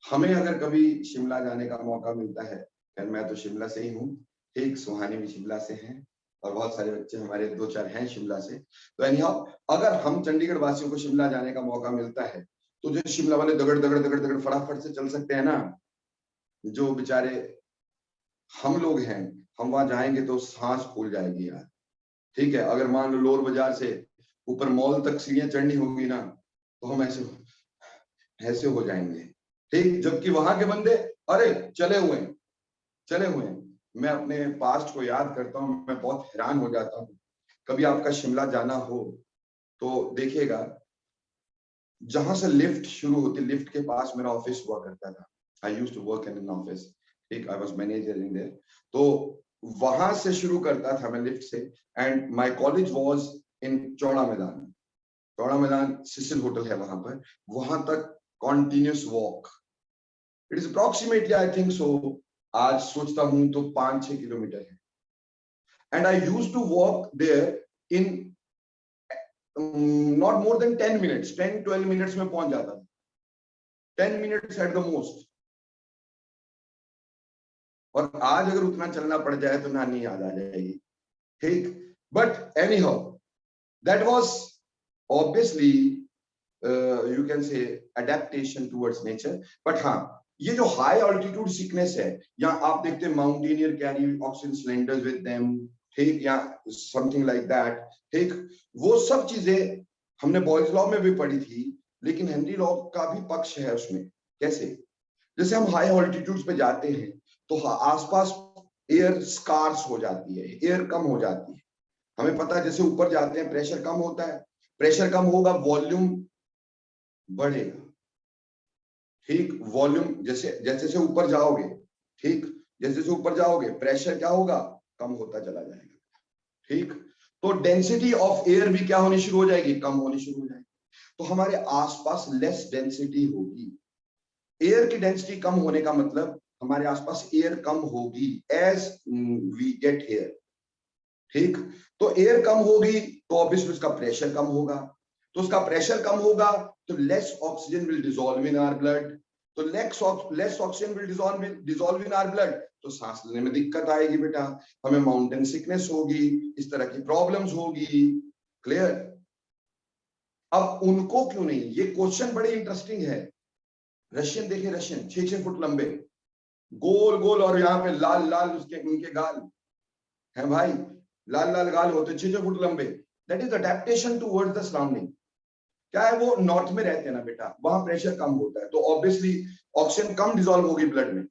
हमें अगर कभी शिमला जाने का मौका मिलता है, खैर मैं तो शिमला से ही हूँ, ठीक, सुहानी भी शिमला से हैं, और बहुत सारे बच्चे हमारे 2-4 हैं शिमला से। तो एनीहाउ, अगर हम चंडीगढ़ वासियों को शिमला जाने का मौका मिलता है, तो जो शिमला वाले दगड़ दगड़ दगड़ दगड़ फटाफट से चल सकते हैं ना, जो बेचारे हम लोग हैं, हम वहां जाएंगे तो सांस फूल जाएगी यार, ठीक है। अगर मान लो लोअर बाजार से ऊपर मॉल तक सीढ़ियां चढ़नी होगी ना, तो हम ऐसे ऐसे हो जाएंगे, ठीक। जबकि वहां के बंदे अरे चले हुए हैं, चले हुए हैं। मैं अपने पास्ट को याद करता हूँ, मैं बहुत हैरान हो जाता हूँ। कभी आपका शिमला जाना हो तो देखिएगा, जहां से लिफ्ट शुरू होती, लिफ्ट के पास मेरा ऑफिस हुआ करता था, I used to work in an office, ठीक, I was manager in there. तो वहां से शुरू करता था मैं लिफ्ट से, and my college was in Chaura Maidan. Chaura Maidan Cecil hotel है वहां पर, वहां तक continuous walk, it is approximately I think so, आज सोचता हूं तो 5-6 किलोमीटर है। And I used to walk there in not more than 10 minutes, 10-12 minutes में पहुंच जाता था, 10 मिनट्स एट द मोस्ट। और आज अगर उतना चलना पड़ जाए तो नानी याद आ जाएगी, ठीक। But any how, that was obviously you can से अडेप्टेशन टुवर्ड्स नेचर। बट हाँ, ये जो हाई ऑल्टीट्यूड सिकनेस है, या आप देखते हैं mountaineer carry oxygen cylinders with them, ठीक, या समथिंग लाइक दैट, ठीक, वो सब चीजें हमने बॉयज लॉ में भी पढ़ी थी, लेकिन हेनरी लॉ का भी पक्ष है उसमें। कैसे? जैसे हम हाई ऑल्टीट्यूड्स पे जाते हैं तो आसपास एयर स्कार्स हो जाती है, एयर कम हो जाती है। हमें पता है जैसे ऊपर जाते हैं प्रेशर कम होता है, प्रेशर कम होगा वॉल्यूम बढ़ेगा। ठीक, वॉल्यूम जैसे जैसे ऊपर जाओगे, ठीक, जैसे जैसे ऊपर जाओगे प्रेशर क्या होगा, कम होता चला जाएगा। ठीक, तो डेंसिटी ऑफ एयर भी क्या होनी शुरू हो जाएगी, कम होनी शुरू हो जाएगी। तो हमारे आसपास लेस डेंसिटी होगी। एयर की डेंसिटी कम होने का मतलब हमारे आसपास एयर कम होगी एज वी गेट एयर। ठीक, तो एयर कम होगी तो ऑब्वियसली उसका प्रेशर कम होगा, तो उसका प्रेशर कम होगा तो less oxygen will dissolve in our blood, तो less oxygen will dissolve in our blood, तो सांस लेने में दिक्कत आएगी बेटा, हमें माउंटेन सिकनेस होगी, इस तरह की प्रॉब्लम्स होगी। क्लियर? अब उनको क्यों नहीं, ये क्वेश्चन बड़े इंटरेस्टिंग है। रशियन देखे, रशियन 6-6 फुट लंबे, गोल गोल, और यहाँ पे लाल लाल उसके उनके गाल है भाई, लाल लाल गाल होते, 6-6 फुट लंबे। That is adaptation towards the surrounding. क्या है, वो नॉर्थ में रहते हैं ना बेटा, वहां प्रेशर कम होता है, तो ऑब्वियसली ऑक्सीजन कम डिसॉल्व होगी ब्लड में,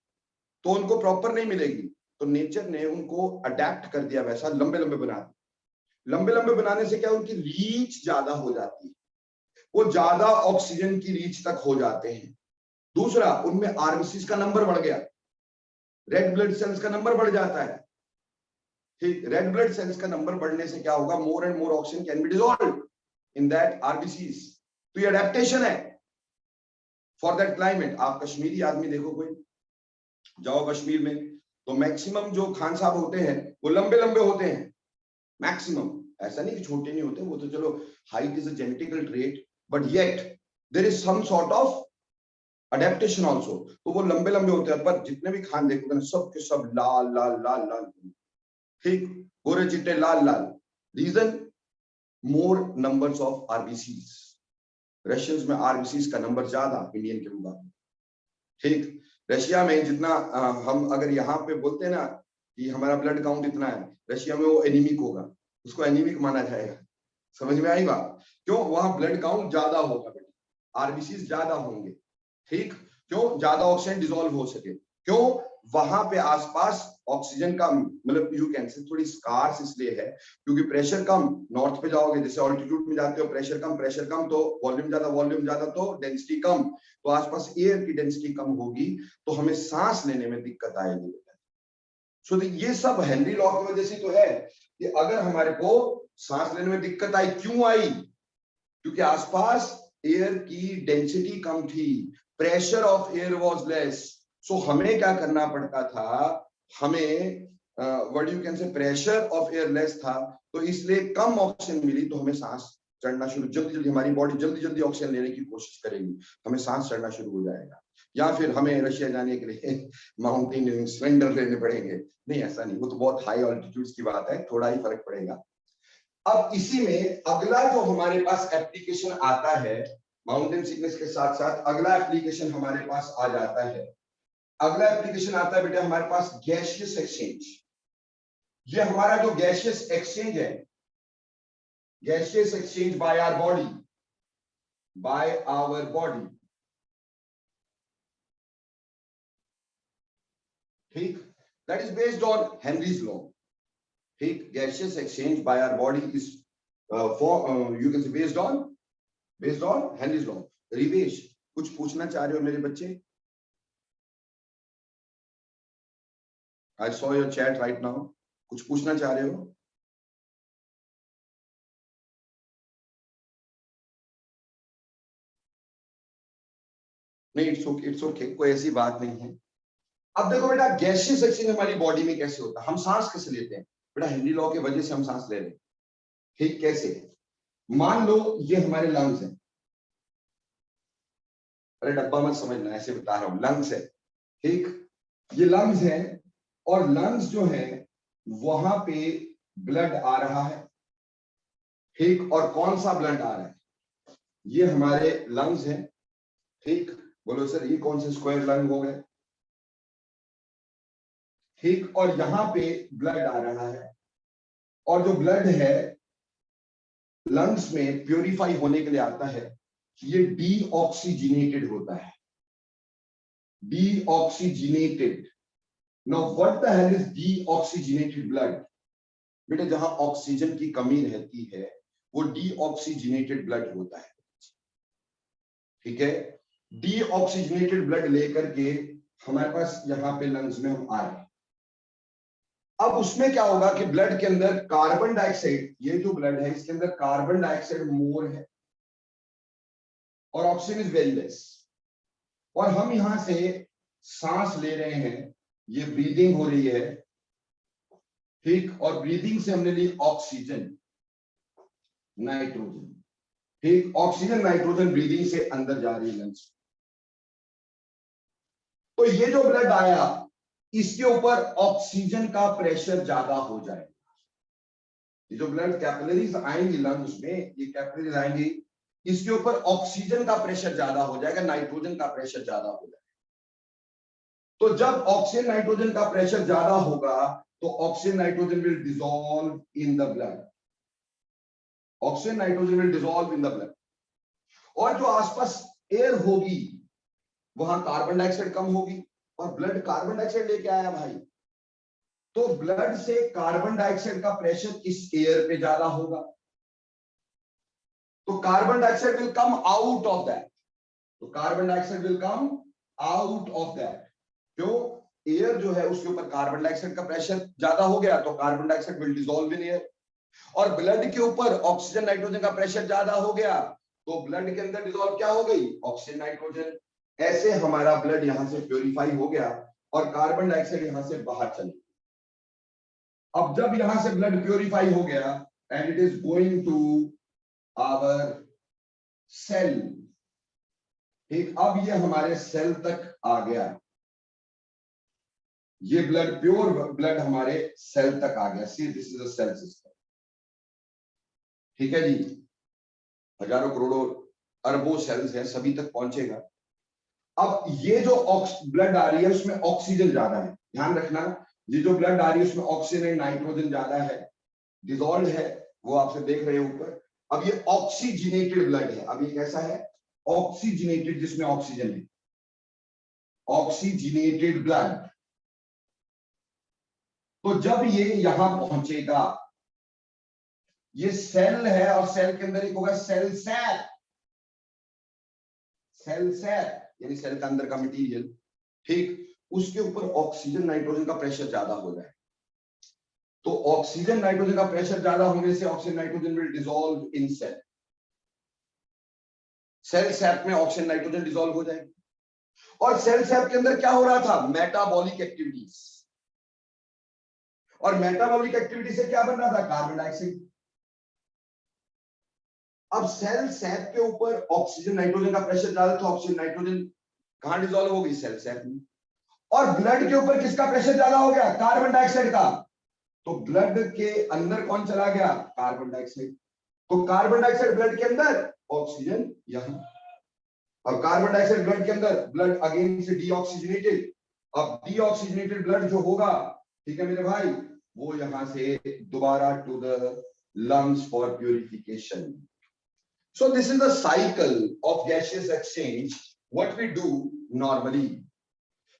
तो उनको प्रॉपर नहीं मिलेगी, तो नेचर ने उनको अडेप्ट कर दिया, वैसा लंबे लंबे बना दिए। लंबे लंबे बनाने से क्या, उनकी रीच ज्यादा हो जाती है, वो ज्यादा ऑक्सीजन की रीच तक हो जाते हैं। दूसरा, उनमें आरबीसी का नंबर बढ़ गया, रेड ब्लड सेल्स का नंबर बढ़ जाता है। ठीक, रेड ब्लड सेल्स का नंबर बढ़ने से क्या होगा, मोर and more oxygen can be dissolved in that RBCs. तो ये अडेप्टेशन है फॉर दैट क्लाइमेट। आप कश्मीरी आदमी देखो, कोई जाओ कश्मीर में, तो मैक्सिमम जो खान साहब होते हैं वो लंबे लंबे होते हैं, मैक्सिमम। ऐसा नहीं कि छोटे नहीं होते, वो तो चलो height is a genetical trait, but yet there is some sort of adaptation also, तो वो लंबे लंबे होते हैं। पर जितने भी खान देखोगे ना, सब के सब लाल लाल लाल लाल, ठीक, गोरे चिट्टे लाल लाल। Reason, more numbers of RBCs. Russians में आरबीसीज का नंबर ज्यादा इंडियन के मुकाबले। ठीक, रशिया में जितना हम अगर यहाँ पे बोलते हैं ना कि हमारा ब्लड काउंट इतना है, रशिया में वो एनीमिक होगा, उसको एनीमिक माना जाएगा। समझ में आई बात? क्यों? वहां ब्लड काउंट ज्यादा होगा बेटा, आरबीसी ज्यादा होंगे। ठीक, क्यों? ज्यादा ऑक्सीजन डिसॉल्व हो सके। क्यों? वहां पे आसपास ऑक्सीजन का मतलब यू कैन से थोड़ी स्कार्स इसलिए है क्योंकि प्रेशर कम। नॉर्थ पे जाओगे, जैसे ऑल्टीट्यूड में जाते हो, प्रेशर कम तो वॉल्यूम ज्यादा तो डेंसिटी कम, तो आसपास एयर की डेंसिटी कम होगी, तो हमें सांस लेने में दिक्कत आएगी। सो ये सब हेनरी लॉ की वजह से तो है कि अगर हमारे को सांस लेने में दिक्कत आई, क्यों आई? क्योंकि आसपास एयर की डेंसिटी कम थी, pressure of air was less. So हमें क्या करना पड़ता था, हमें what you can say pressure of air less था, तो इसलिए कम ऑक्सीजन मिली, तो हमें सांस चढ़ना शुरू, जल्दी जल्दी हमारी बॉडी जल्दी जल्दी ऑक्सीजन लेने की कोशिश करेगी, हमें सांस चढ़ना शुरू हो जाएगा। या फिर हमें रशिया जाने के लिए माउंटेन सिलेंडर लेने पड़ेंगे। नहीं, ऐसा नहीं, वो तो बहुत हाई ऑल्टीट्यूड्स की बात है, थोड़ा ही फर्क पड़ेगा। अब इसी में अगला जो हमारे पास एप्लीकेशन आता है, माउंटेन सिकनेस के साथ साथ अगला एप्लीकेशन हमारे पास आ जाता है। अगला एप्लीकेशन आता है बेटा हमारे पास गैसियस एक्सचेंज। ये हमारा जो गैसियस एक्सचेंज है, gaseous exchange by our body, ठीक, that is based on Henry's law. ठीक, gaseous exchange by our body is you can say based on Henry's law. Rivesh, कुछ पूछना चाह रहे हो मेरे बच्चे? I saw your chat right now. कुछ पूछना चाह रहे हो? नहीं, इट्स ओके, कोई ऐसी बात नहीं है। अब देखो बेटा, गैसियस एक्सचेंज हमारी बॉडी में कैसे होता है, हम सांस कैसे लेते हैं बेटा? हेनरी लॉ की वजह से हम सांस ले रहे हैं। ठीक, कैसे? मान लो ये हमारे लंग्स हैं, अरे डब्बा मत समझना, ऐसे बता रहा हूं, लंग्स है। ठीक, ये लंग्स है, और लंग्स जो है वहां पे ब्लड आ रहा है। ठीक, और कौन सा ब्लड आ रहा है? ये हमारे लंग्स हैं। ठीक, बोलो सर ये कौन से स्क्वायर लंग हो गए? ठीक, और यहां पे ब्लड आ रहा है, और जो ब्लड है लंग्स में प्यूरिफाई होने के लिए आता है, ये डीऑक्सीजिनेटेड होता है। Deoxygenated now what the hell is deoxygenated blood? बेटा जहां ऑक्सीजन की कमी रहती है वो डीऑक्सीजनेटेड ब्लड होता है, ठीक है। डीऑक्सीजनेटेड ब्लड लेकर के हमारे पास यहाँ पे लंग्स में हम आ रहे हैं। अब उसमें क्या होगा कि ब्लड के अंदर कार्बन डाइऑक्साइड, ये जो ब्लड है इसके अंदर कार्बन डाइऑक्साइड मोर है और ऑक्सीजन इज वेरी लेस, और हम यहां से सांस ले रहे हैं, ये ब्रीदिंग हो रही है, ठीक, और ब्रीदिंग से हमने ली ऑक्सीजन, नाइट्रोजन, ठीक, ऑक्सीजन नाइट्रोजन ब्रीदिंग से अंदर जा रही है लंग्स। तो ये जो ब्लड आया इसके ऊपर ऑक्सीजन का प्रेशर ज्यादा हो जाएगा। ये जो ब्लड कैपिलरीज आएंगी लंग्स में, ये कैपिलरीज आएंगी, इसके ऊपर ऑक्सीजन का प्रेशर ज्यादा हो जाएगा, नाइट्रोजन का प्रेशर ज्यादा हो जाएगा। तो जब ऑक्सीजन नाइट्रोजन का प्रेशर ज्यादा होगा तो oxygen nitrogen will dissolve in the blood, oxygen nitrogen will dissolve in the blood, और जो आसपास एयर होगी वहां कार्बन डाइऑक्साइड कम होगी, और ब्लड कार्बन डाइऑक्साइड लेके आया भाई, तो ब्लड से कार्बन डाइऑक्साइड का प्रेशर इस एयर पे ज्यादा होगा, तो carbon dioxide will come out of that, तो carbon dioxide will come out of that. क्यों? एयर जो है उसके ऊपर कार्बन डाइऑक्साइड का प्रेशर ज्यादा हो गया तो carbon dioxide will dissolve in air, और ब्लड के ऊपर ऑक्सीजन नाइट्रोजन का प्रेशर ज्यादा हो गया तो ब्लड के अंदर डिसॉल्व क्या हो गई? Oxygen nitrogen. ऐसे हमारा ब्लड यहां से प्योरीफाई हो गया और कार्बन डाइऑक्साइड यहां से बाहर चली गई। अब जब यहां से ब्लड प्योरीफाई हो गया and it is going to our cell, ठीक, अब ये हमारे सेल तक आ गया, ये ब्लड प्योर ब्लड हमारे सेल तक आ गया। See this is a cell system, ठीक है जी, हजारों करोड़ों अरबों सेल्स हैं, सभी तक पहुंचेगा। अब ये जो ब्लड आ रही है उसमें ऑक्सीजन ज्यादा है, ध्यान रखना, ये जो ब्लड आ रही है उसमें ऑक्सीजन एंड नाइट्रोजन ज्यादा है, डिसॉल्व है, वो आपसे देख रहे हैं ऊपर। अब ये ऑक्सीजनेटेड ब्लड है, अब ये कैसा है? ऑक्सीजनेटेड, जिसमें ऑक्सीजन है, ऑक्सीजनेटेड ब्लड। तो जब ये यहां पहुंचेगा, ये सेल है और सेल के अंदर एक होगा सेल सैक, सेल सैक यानी सेल के अंदर का मटेरियल, ठीक, उसके ऊपर ऑक्सीजन नाइट्रोजन का प्रेशर ज्यादा हो जाए, तो ऑक्सीजन नाइट्रोजन का प्रेशर ज्यादा होने से oxygen nitrogen will dissolve in cell, cell sap में ऑक्सीजन नाइट्रोजन डिसॉल्व हो जाएगी। और सेल सैप के अंदर क्या हो रहा था? मेटाबॉलिक एक्टिविटीज, और मेटाबॉलिक एक्टिविटी से क्या बन रहा था? Carbon dioxide. अब सेल सैप के ऊपर ऑक्सीजन नाइट्रोजन का प्रेशर ज्यादा था, ऑक्सीजन नाइट्रोजन कहां डिसॉल्व हो गई? सेल सैप में। और ब्लड के ऊपर किसका प्रेशर ज्यादा हो गया? कार्बन डाइऑक्साइड का। तो ब्लड के अंदर कौन चला गया? Carbon dioxide. तो कार्बन डाइऑक्साइड ब्लड के अंदर, ऑक्सीजन यहां। अब कार्बन डाइऑक्साइड ब्लड के अंदर, ब्लड अगेन से डीऑक्सीजनेटेड। अब डीऑक्सीजनेटेड ब्लड जो होगा, ठीक है मेरे भाई, वो यहां से दोबारा to the lungs for purification. So this is the cycle of gaseous exchange. What we do normally,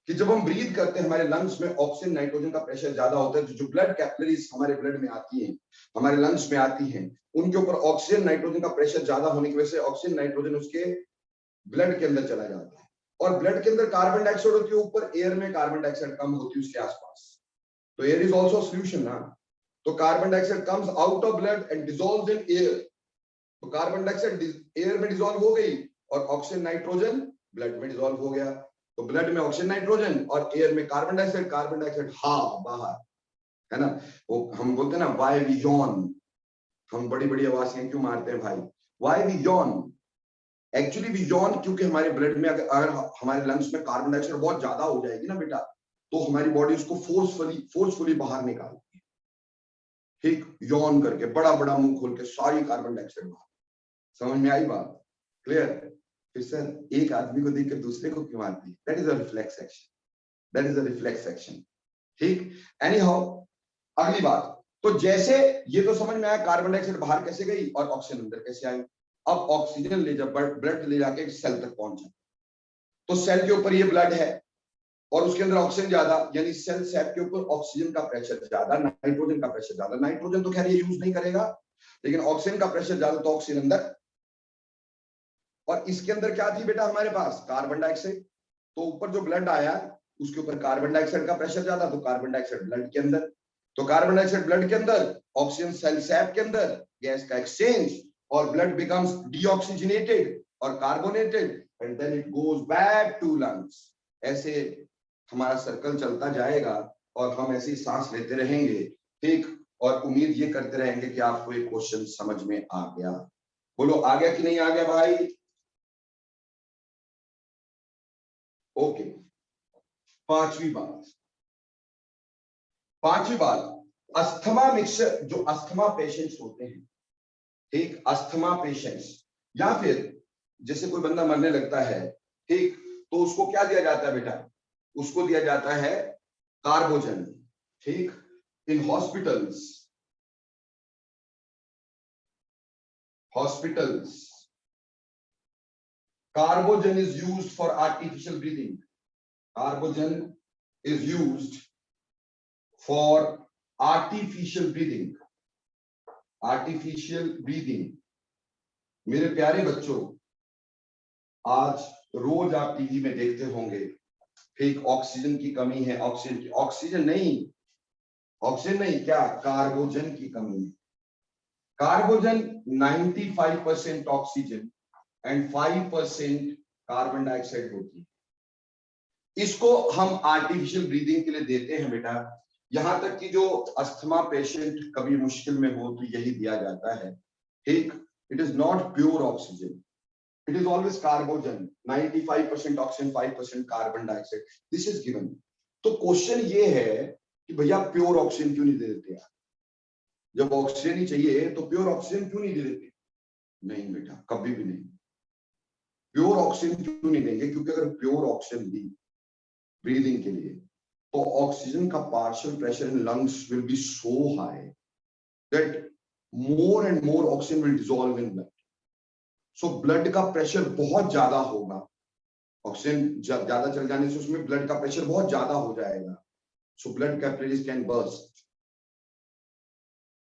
कि जब हम ब्रीथ करते हैं हमारे लंग्स में ऑक्सीजन नाइट्रोजन का प्रेशर ज्यादा होता है, तो जो ब्लड कैपिलरीज हमारे ब्लड में आती हैं, हमारे लंग्स में आती हैं, उनके ऊपर ऑक्सीजन नाइट्रोजन का प्रेशर ज्यादा होने की वजह से ऑक्सीजन नाइट्रोजन उसके ब्लड के अंदर चला जाता है, और ब्लड के अंदर कार्बन डाइऑक्साइड होती है, ऊपर एयर में कार्बन डाइऑक्साइड कम होती है उसके आसपास, तो एयर इज ऑल्सो सोल्यूशन ना। तो carbon dioxide comes out of blood and dissolves in air, तो कार्बन डाइऑक्साइड एयर में डिसॉल्व हो गई और ऑक्सीजन नाइट्रोजन ब्लड में डिसॉल्व हो गया। तो ब्लड में ऑक्सीजन नाइट्रोजन और एयर में कार्बन डाइऑक्साइड हा बाहर, है ना। वो हम बोलते हैं ना व्हाई वी यॉन, हम बड़ी बड़ी आवाजें क्यों मारते हैं भाई? Why we yawn, actually we yawn क्योंकि हमारे ब्लड में अगर हमारे लंग्स में कार्बन डाइऑक्साइड बहुत ज्यादा हो जाएगी ना बेटा, तो हमारी बॉडी उसको फोर्सफुली बाहर निकालती है, ठीक, यॉन करके बड़ा बड़ा मुंह खोल के सारी कार्बन डाइऑक्साइड बाहर। समझ में आई बात? क्लियर? फिर सर एक आदमी को देखकर दूसरे को क्यों मारती है? That is a reflex action, that is a reflex action, ठीक। एनी हाउ, अगली बात, तो जैसे ये तो समझ में आया कार्बन डाइऑक्साइड बाहर कैसे गई और ऑक्सीजन अंदर कैसे आई। अब ऑक्सीजन ले जब ब्लड ले जाके सेल तक पहुंचा, तो सेल के ऊपर ये ब्लड है, और उसके अंदर ऑक्सीजन ज्यादा, यानी सेल सैप के ऊपर ऑक्सीजन का प्रेशर ज्यादा, नाइट्रोजन का प्रेशर ज्यादा। नाइट्रोजन तो खैर ये यूज नहीं करेगा, लेकिन ऑक्सीजन का प्रेशर ज्यादा तो ऑक्सीजन अंदर। और इसके अंदर क्या थी बेटा हमारे पास? Carbon dioxide. तो ऊपर जो ब्लड आया उसके ऊपर कार्बन डाइऑक्साइड का प्रेशर ज्यादा, तो कार्बन डाइऑक्साइड ब्लड के अंदर। तो कार्बन डाइऑक्साइड ब्लड के अंदर, ऑक्सीजन सेल सैप के अंदर, गैस का एक्सचेंज, और ब्लड बिकम्स डीऑक्सीजनेटेड और carbonated, and then it goes back to lungs. ऐसे हमारा सर्कल चलता जाएगा और हम ऐसी सांस लेते रहेंगे, ठीक। और उम्मीद ये करते रहेंगे कि आपको एक क्वेश्चन समझ में आ गया। बोलो आ गया कि नहीं आ गया भाई? ओके। पांचवी बात, अस्थमा मिक्सचर, जो अस्थमा पेशेंट्स होते हैं, ठीक, अस्थमा पेशेंट्स, या फिर जैसे कोई बंदा मरने लगता है, ठीक, तो उसको क्या दिया जाता है बेटा? उसको दिया जाता है कार्बोजन, ठीक। In hospitals carbogen is used for artificial breathing. Carbogen is used for artificial breathing. Artificial breathing. मेरे प्यारे बच्चों, आज रोज आप टीवी में देखते होंगे, ठीक, ऑक्सीजन की कमी है, ऑक्सीजन नहीं, क्या कार्बोजन की कमी है। Carbogen 95% oxygen and 5% carbon dioxide होती है। इसको हम आर्टिफिशियल ब्रीदिंग के लिए देते हैं बेटा। यहां तक कि जो अस्थमा पेशेंट कभी मुश्किल में हो तो यही दिया जाता है, ठीक। It is not pure oxygen, it is always carbogen, 95% oxygen, 5% carbon dioxide, this is given. तो क्वेश्चन ये है कि भैया प्योर ऑक्सीजन क्यों नहीं दे देते यार? जब ऑक्सीजन ही चाहिए तो प्योर ऑक्सीजन क्यों नहीं दे देते? नहीं बेटा, कभी भी नहीं। प्योर ऑक्सीजन क्यों नहीं देंगे? क्योंकि अगर प्योर ऑक्सीजन दी ब्रीदिंग के लिए तो ऑक्सीजन का partial pressure in lungs will be so high that more and more oxygen will dissolve in blood. So blood का प्रेशर बहुत ज्यादा होगा, ऑक्सीजन ज्यादा चल जाने से उसमें ब्लड का प्रेशर बहुत ज्यादा हो जाएगा। So blood capillaries can burst,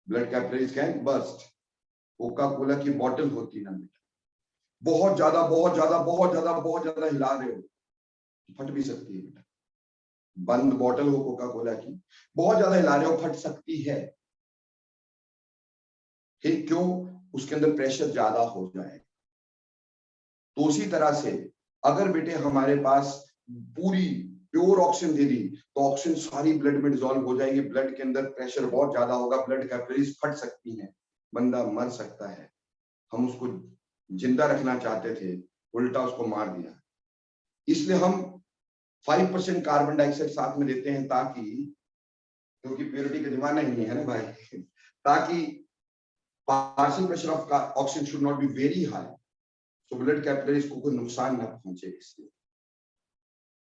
blood capillaries can burst. Coca Cola की बोतल होती ना बेटा, बहुत ज्यादा हिला रहे हो, फट भी सकती है बेटा। बंद बोतल हो कोका कोला की, बहुत ज्यादा हिला रहे हो, फट सकती है, ठीक। क्यों? उसके अंदर प्रेशर ज्यादा हो जाए। तो उसी तरह से अगर बेटे हमारे पास पूरी प्योर ऑक्सीजन दे दी तो ऑक्सीजन सारी ब्लड में डिसॉल्व हो जाएगी, ब्लड के अंदर प्रेशर बहुत ज्यादा होगा, ब्लड कैपिलरीज फट सकती हैं, बंदा मर सकता है। हम उसको जिंदा रखना चाहते थे, उल्टा उसको मार दिया। इसलिए हम 5% कार्बन डाइऑक्साइड साथ में देते हैं, ताकि, क्योंकि प्योरिटी का जमाना ही नहीं है ना भाई, ताकि partial pressure of oxygen should not be very high, so blood capillaries को कोई नुकसान ना पहुंचे। इसलिए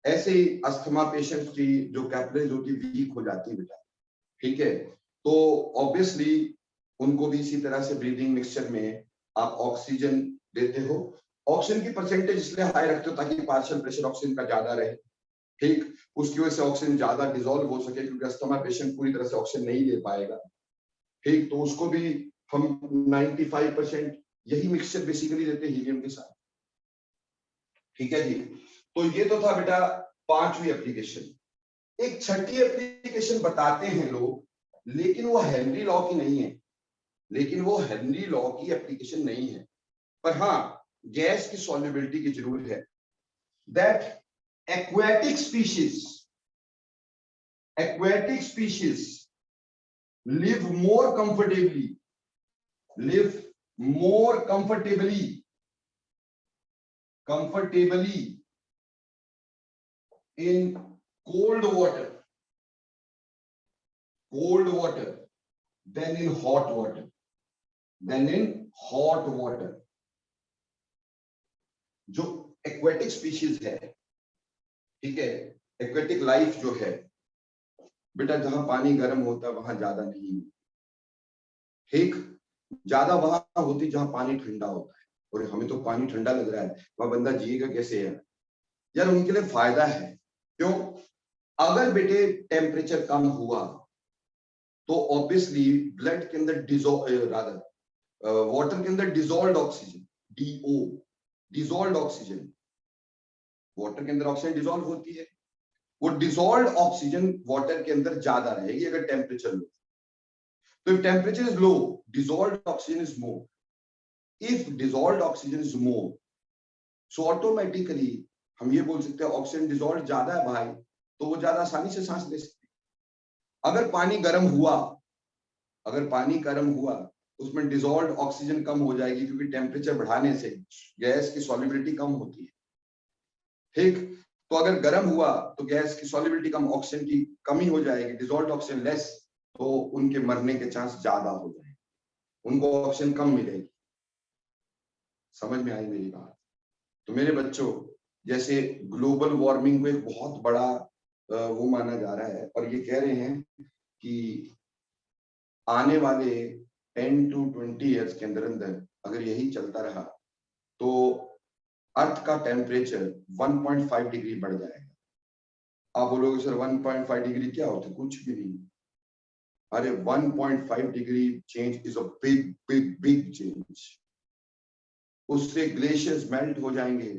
ऐसे ही अस्थमा पेशेंट्स की जो कैपिलरीज होती है वीक हो जाती है बेटा, ठीक है। तो ऑब्वियसली उनको भी इसी तरह से ब्रीदिंग मिक्सचर में आप ऑक्सीजन देते हो। ऑक्सीजन की परसेंटेज इसलिए हाई रखते हो ताकि पार्शियल प्रेशर ऑक्सीजन का ज्यादा रहे, ठीक। उसकी वजह से ऑक्सीजन ज्यादा डिसॉल्व हो सके, क्योंकि अस्थमा पेशेंट पूरी तरह से ऑक्सीजन नहीं ले पाएगा, ठीक। तो उसको भी हम 95% यही मिक्सचर बेसिकली देते हैं हीलियम के साथ, ठीक है जी। तो ये तो था बेटा पांचवी एप्लीकेशन। एक छठी एप्लीकेशन बताते हैं लोग, लेकिन वो हेनरी लॉ की नहीं है, एप्लीकेशन नहीं है, पर हाँ गैस की सॉल्युबिलिटी की जरूर है। That aquatic species live more comfortably in cold water than in hot water. जो एक्वेटिक स्पीशीज है, ठीक है, एक्वेटिक लाइफ जो है बेटा, जहां पानी गर्म होता है वहां ज्यादा नहीं, ठीक, ज्यादा वहां होती जहां पानी ठंडा होता है। और हमें तो पानी ठंडा लग रहा है, वहां बंदा जिएगा कैसे यार? उनके लिए फायदा है, क्यों? अगर बेटे टेम्परेचर कम हुआ तो ऑब्वियसली ब्लड के अंदर वाटर के अंदर dissolve oxygen, DO, dissolve oxygen, water के अंदर ऑक्सीजन डिजोल्व होती है, वो डिजोल्व ऑक्सीजन वाटर के अंदर ज्यादा रहेगी अगर टेम्परेचर लो। तो if temperature is low, dissolve oxygen is more. If dissolve oxygen is more, so automatically हम ये बोल सकते हैं ऑक्सीजन डिजोल्व ज्यादा है भाई, तो वो ज्यादा आसानी से सांस ले सकते हैं। अगर पानी गर्म हुआ, अगर पानी गर्म हुआ उसमें डिजोल्व ऑक्सीजन कम हो जाएगी, क्योंकि टेम्परेचर बढ़ाने से गैस की सॉल्युबिलिटी कम होती है। ठीक, तो अगर गर्म हुआ तो गैस की सॉल्युबिलिटी कम, ऑक्सीजन की कमी हो जाएगी, डिजोल्व ऑक्सीजन लेस, तो उनके मरने के चांस ज्यादा हो जाएंगे, उनको ऑक्सीजन कम मिलेगी। समझ में आई मेरी बात? तो मेरे बच्चों, जैसे ग्लोबल वार्मिंग को एक बहुत बड़ा वो माना जा रहा है, और ये कह रहे हैं कि आने वाले 10 to 20 इयर्स के अंदर अंदर अगर यही चलता रहा तो अर्थ का टेम्परेचर 1.5 डिग्री बढ़ जाएगा। आप बोलोगे सर 1.5 डिग्री क्या होता है? कुछ भी नहीं। अरे 1.5 degree change is a big big big change. उससे ग्लेशियर्स मेल्ट हो जाएंगे,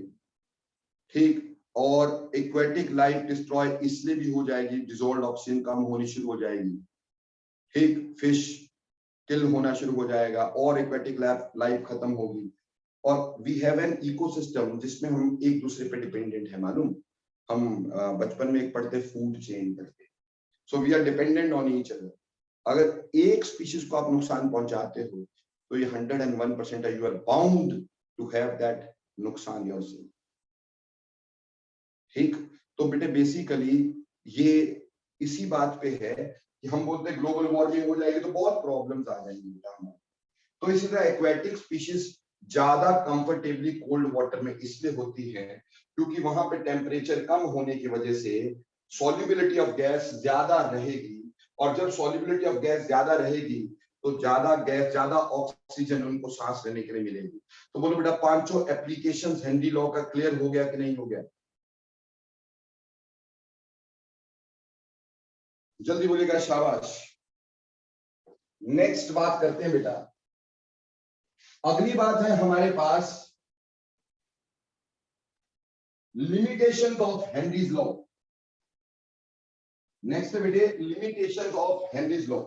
ठीक, और एक्वेटिक लाइफ डिस्ट्रॉय इसलिए भी हो जाएगी, डिजोल्व ऑक्सीजन कम होनी शुरू हो जाएगी, ठीक, फिश किल होना शुरू हो जाएगा और एक्वेटिक लाइफ खत्म होगी। और वी हैव एन इकोसिस्टम जिसमें हम एक दूसरे पे डिपेंडेंट है, मालूम? हम बचपन में एक पढ़ते फूड चेन करते, so we are dependent on each other. अगर एक स्पीशीज को आप नुकसान पहुंचाते हो तो ये 101% है, you are bound to have that नुकसान योरसेल्फ। ठीक, तो बेटे बेसिकली ये इसी बात पे है कि हम बोलते हैं ग्लोबल वार्मिंग हो जाएगी तो बहुत प्रॉब्लम्स आ जाएंगी बेटा हमारे। तो इसी तरह एक्वेटिक स्पीशीज ज्यादा कंफर्टेबली कोल्ड वाटर में इसलिए होती है क्योंकि वहां पे टेम्परेचर कम होने की वजह से सॉल्युबिलिटी ऑफ गैस ज्यादा रहेगी, और जब सॉल्युबिलिटी ऑफ गैस ज्यादा रहेगी तो ज्यादा गैस, ज्यादा ऑक्सीजन उनको सांस लेने के लिए मिलेगी। तो बोलो बेटा, पांचों एप्लीकेशंस हेनरी लॉ का क्लियर हो गया कि नहीं हो गया? जल्दी बोलिएगा, शाबाश। नेक्स्ट बात करते हैं बेटा, अगली बात है हमारे पास limitation of Henry's law. Next है बेटे limitation of Henry's law.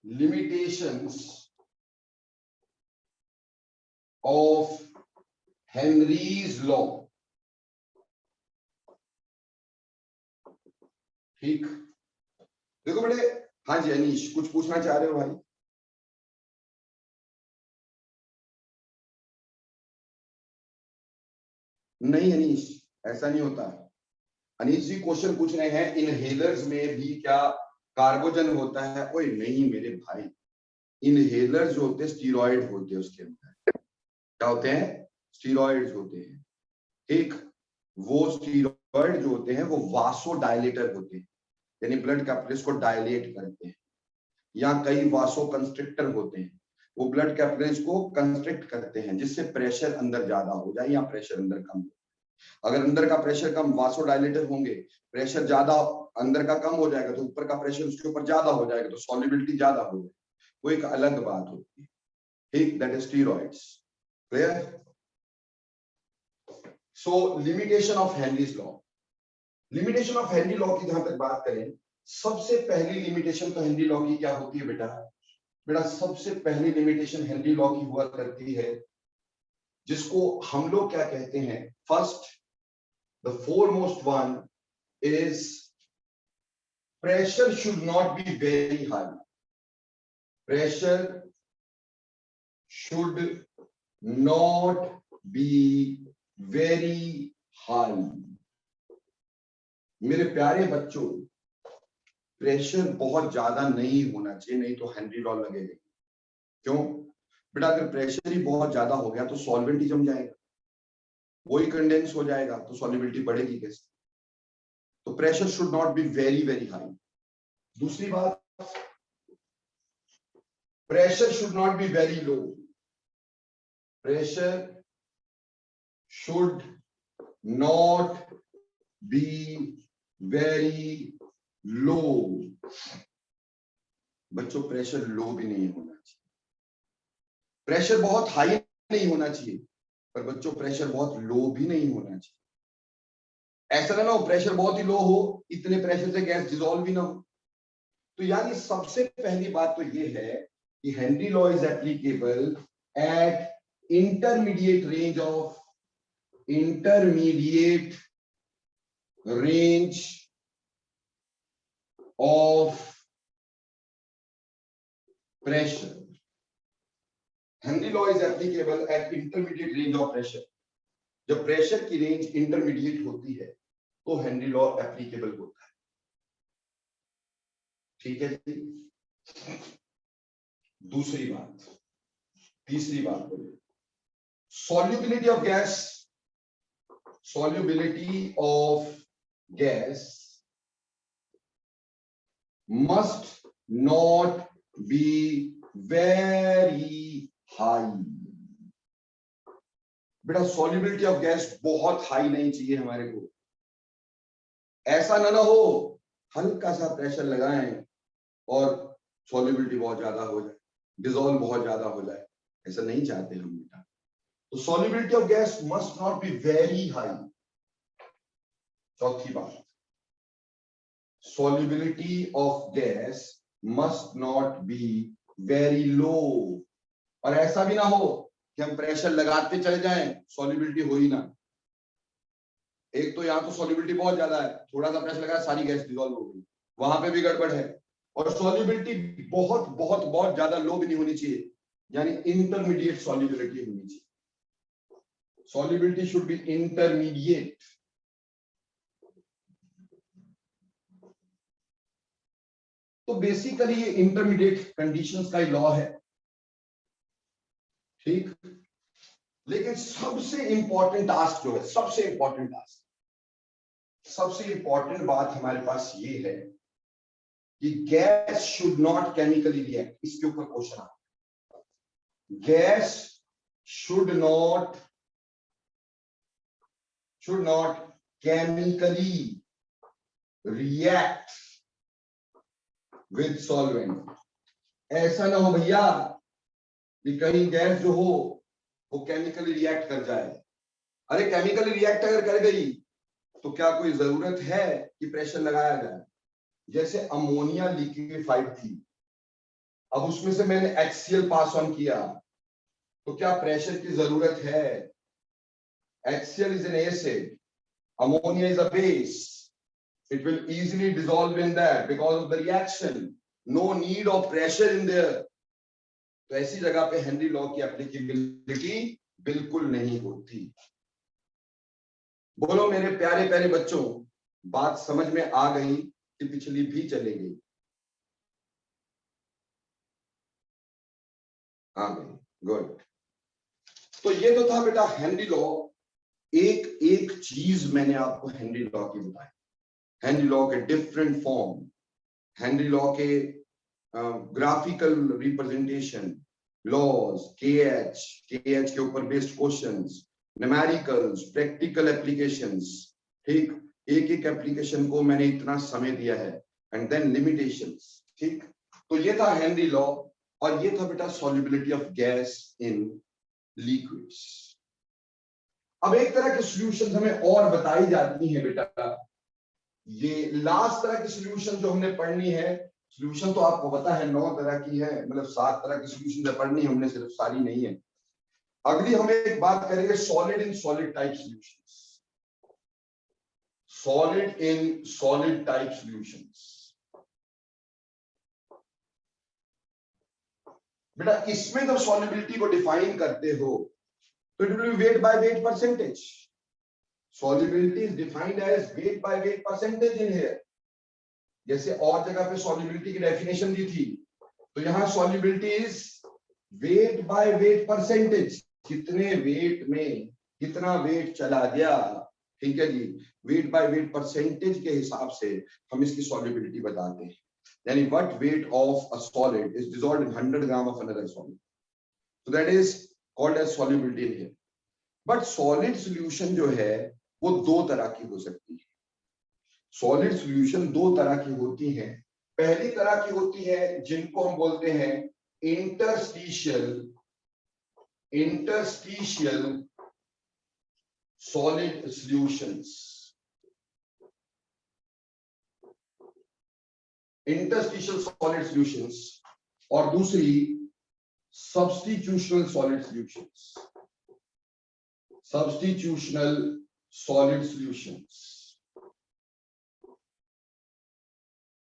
Limitations of Henry's law. ठीक, देखो बेटे, हाँ जी अनीश, कुछ पूछना चाह रहे हो भाई? नहीं अनीश, ऐसा नहीं होता। अनीश जी क्वेश्चन पूछ रहे हैं इनहेलर्स में भी क्या कार्बोजन होता है? ओए नहीं मेरे भाई, इनहेलर्स जो होते हैं स्टीरॉइड होते हैं, उसके अंदर क्या होते हैं? स्टीरॉइड्स होते हैं। ठीक, वो स्टीरॉइड जो होते हैं वो वासोडायलेटर होते हैं, यानी ब्लड कैपिलरीज को डायलेट करते हैं। या कई वासो कंस्ट्रिक्टर होते हैं, वो ब्लड कैपिलरीज को कंस्ट्रिक्ट करते हैं जिससे प्रेशर अंदर ज्यादा हो जाए या प्रेशर अंदर कम हो। अगर अंदर का प्रेशर कम, वासोडायलेटर होंगे, प्रेशर ज्यादा अंदर का कम हो जाएगा तो ऊपर का प्रेशर उसके ऊपर ज्यादा हो जाएगा, तो सॉल्युबिलिटी ज्यादा हो जाएगी, वो एक अलग बात होती है। ठीक, that is steroids. Clear? So limitation of Henry's law. Limitation of Henry law की जहां तक बात करें, सबसे पहली लिमिटेशन तो हेनरी लॉ की क्या होती है बेटा? बेटा सबसे पहली लिमिटेशन हेनरी लॉ की हुआ करती है, जिसको हम लोग क्या कहते हैं, first the foremost one is pressure should not be very high. Pressure should not be very high. मेरे प्यारे बच्चों, प्रेशर बहुत ज्यादा नहीं होना चाहिए, नहीं तो हेनरी लॉ लगेगा। क्यों बेटा? अगर प्रेशर ही बहुत ज्यादा हो गया तो सॉल्वेंट ही जम जाएगा, वही कंडेंस हो जाएगा, तो सॉल्युबिलिटी बढ़ेगी कैसे? तो pressure should not be very very high. दूसरी बात, pressure should not be very low. Pressure should not be very low. बच्चों प्रेशर लो भी नहीं होना चाहिए, प्रेशर बहुत हाई नहीं होना चाहिए, पर बच्चों प्रेशर बहुत लो भी नहीं होना चाहिए। ऐसा ना हो प्रेशर बहुत ही लो हो, इतने प्रेशर से गैस डिसॉल्व भी ना हो। तो यानी सबसे पहली बात तो ये है कि Henry law is applicable eight intermediate range of pressure. Henry law is applicable at intermediate range of pressure. जब प्रेशर की रेंज इंटरमीडिएट होती है तो हेनरी लॉ एप्लीकेबल होता है। ठीक है जी। दूसरी बात, तीसरी बात बोलिए, solubility of gas must not be very high. बेटा solubility of gas बहुत हाई नहीं चाहिए हमारे को। ऐसा ना हो हल्का सा प्रेशर लगाएं और solubility बहुत ज्यादा हो जाए, डिसॉल्व बहुत ज्यादा हो जाए, ऐसा नहीं चाहते हम बेटा। तो solubility of gas must not be very high. चौथी बात, solubility of gas must not be very low. और ऐसा भी ना हो कि हम प्रेशर लगाते चले जाएं, सॉल्युबिलिटी हो ही ना। एक तो यहाँ तो सॉल्युबिलिटी बहुत ज्यादा है, थोड़ा सा प्रेशर लगाया सारी गैस डिसॉल्व हो गई, वहां पे भी गड़बड़ है। और सॉल्युबिलिटी बहुत बहुत बहुत ज्यादा लो भी नहीं होनी चाहिए, यानी इंटरमीडिएट सॉल्युबिलिटी होनी चाहिए। Solubility should be intermediate. तो बेसिकली ये इंटरमीडिएट कंडीशंस का ही लॉ है, ठीक। लेकिन सबसे इंपॉर्टेंट टास्क जो है, सबसे इंपॉर्टेंट बात हमारे पास ये है कि gas should not chemically react. इसके ऊपर क्वेश्चन आता है, gas should not chemically react with solvent. ऐसा ना हो भैया कि कहीं गैस जो हो वो केमिकली रिएक्ट कर जाए। अरे केमिकली रिएक्ट अगर कर गई तो क्या कोई जरूरत है कि प्रेशर लगाया जाए? जैसे अमोनिया लिक्विफाइड थी, अब उसमें से मैंने HCl पास ऑन किया, तो क्या प्रेशर की जरूरत है? HCl is an acid, ammonia is a base, it will easily dissolve in that because of the reaction, no need of pressure in there. तो ऐसी जगह पे हेनरी लॉ की एप्लीकेबिलिटी बिल्कुल नहीं होती। बोलो मेरे प्यारे प्यारे बच्चों, बात समझ में आ गई कि पिछली भी चली गई? आ गई, गुड। तो ये तो था बेटा हेनरी लॉ। एक एक चीज मैंने आपको हेनरी लॉ की बताई, हेनरी लॉ के डिफरेंट फॉर्म, हेनरी लॉ के ग्राफिकल रिप्रेजेंटेशन, लॉज, KH के ऊपर based questions, numericals, practical applications, ठीक। एक एक एप्लीकेशन को मैंने इतना समय दिया है, एंड देन लिमिटेशंस, ठीक। तो ये था हेनरी लॉ, और ये था बेटा solubility of gas in liquids. अब एक तरह के सॉल्यूशंस हमें और बताई जाती हैं बेटा। ये लास्ट तरह की सॉल्यूशन जो हमने पढ़नी है, सॉल्यूशन तो आपको पता है 9 तरह की है, मतलब 7 तरह की सॉल्यूशन पढ़नी है हमने, सिर्फ सारी नहीं है। अगली हम एक बात करेंगे solid in solid type solutions, solid in solid type solutions. बेटा इसमें जब सॉल्युबिलिटी को डिफाइन करते हो तो it will be weight by weight percentage. Solubility is defined as weight by weight percentage in here. जैसे और जगह पे सॉल्युबिलिटी की डेफिनेशन दी थी, तो यहां solubility is wait by weight percentage, कितने वेट में कितना वेट चला गया, ठीक है जी। वेट बाय वेट परसेंटेज के हिसाब से हम इसकी सॉल्युबिलिटी बताते हैं, यानी what weight of a solid is dissolved in 100 gram of another solid, so that is called as solubility in here. But solid solution जो है वो दो तरह की हो सकती है। सॉलिड सॉल्यूशन दो तरह की होती है। पहली तरह की होती है जिनको हम बोलते हैं interstitial solid solutions. Interstitial solid solutions और दूसरी सब्स्टिट्यूशनल सॉलिड सॉल्यूशंस। सब्स्टिट्यूशनल सॉलिड सॉल्यूशंस,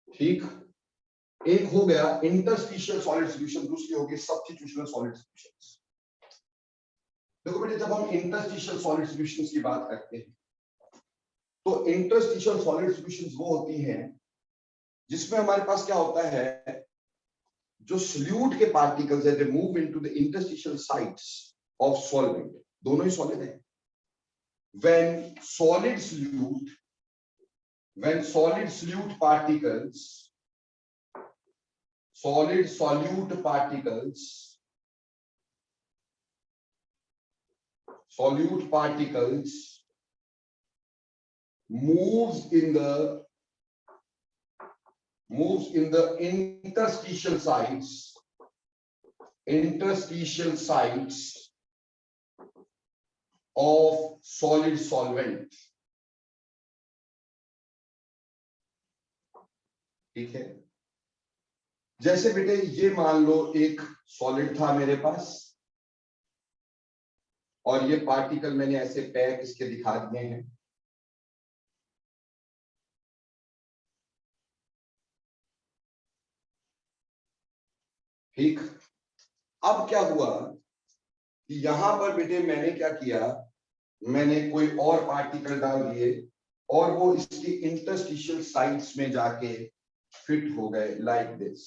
ठीक। एक हो गया इंटरस्टिशियल सॉलिड सॉल्यूशन, दूसरी होगी सब्स्टिट्यूशनल सॉलिड सॉल्यूशंस। देखो बेटे, जब हम इंटरस्टिशियल सॉलिड सॉल्यूशंस की बात करते हैं तो इंटरस्टिशियल सॉलिड सॉल्यूशंस वो होती हैं जिसमें हमारे पास क्या होता है, जो सॉल्यूट के पार्टिकल्स है they move into the interstitial sites of solvent. दोनों ही सॉलिड है। when solid solute particles moves in the interstitial sites of solid solvent, ठीक है। जैसे बेटे ये मान लो एक सॉलिड था मेरे पास और ये पार्टिकल मैंने ऐसे पैक इसके दिखा दिए हैं। ठीक, अब क्या हुआ कि यहां पर बेटे मैंने क्या किया, मैंने कोई और पार्टिकल डाल दिए और वो इसकी इंटरस्टिशियल साइट्स में जाके फिट हो गए लाइक दिस।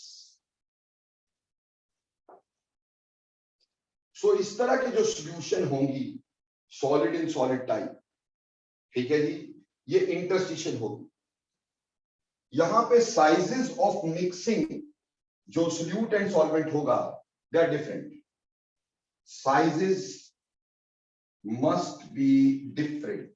सो इस तरह की जो सॉल्यूशन होंगी सॉलिड इन सॉलिड टाइप, ठीक है जी, ये इंटरस्टिशियल होगी। यहां पे साइजेस ऑफ मिक्सिंग जो सॉल्यूट एंड सॉल्वेंट होगा they are different. Sizes must be different.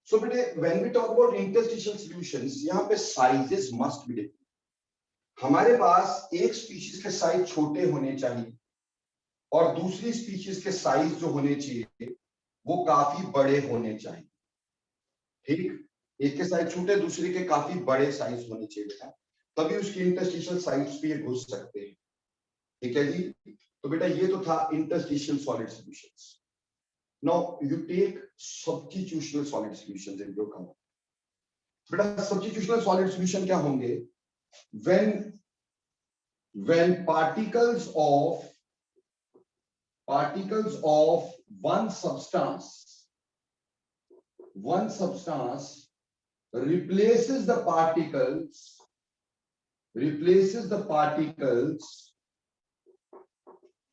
So when we talk about interstitial solutions, यहाँ पे sizes must be different. हमारे पास एक स्पीशीज के साइज छोटे होने चाहिए और दूसरी स्पीशीज के साइज जो होने चाहिए वो काफी बड़े होने चाहिए, ठीक। एक के साइज छोटे, दूसरे के काफी बड़े साइज होने चाहिए बेटा, तभी उसकी इंटरस्टिशियल साइट्स पे घुस सकते हैं, ठीक है जी। तो बेटा ये तो था interstitial solid solutions. Now you take substitutional solid solutions into account. बेटा substitutional solid solution क्या होंगे, when particles of one substance replaces the particles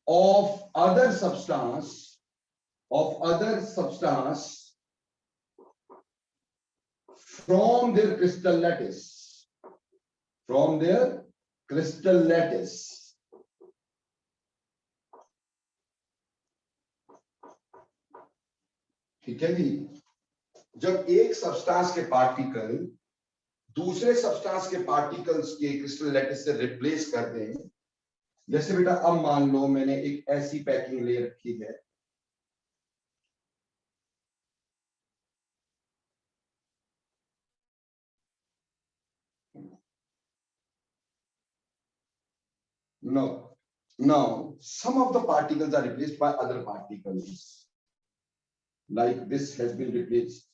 of other substance from their crystal lattice, ठीक है जी। जब एक सब्सटेंस के पार्टिकल दूसरे substance के पार्टिकल्स के क्रिस्टल लैटिस से रिप्लेस कर दें, जैसे बेटा अब मान लो मैंने एक ऐसी पैकिंग ले रखी है, now some of the particles are replaced by other particles, like this has been replaced,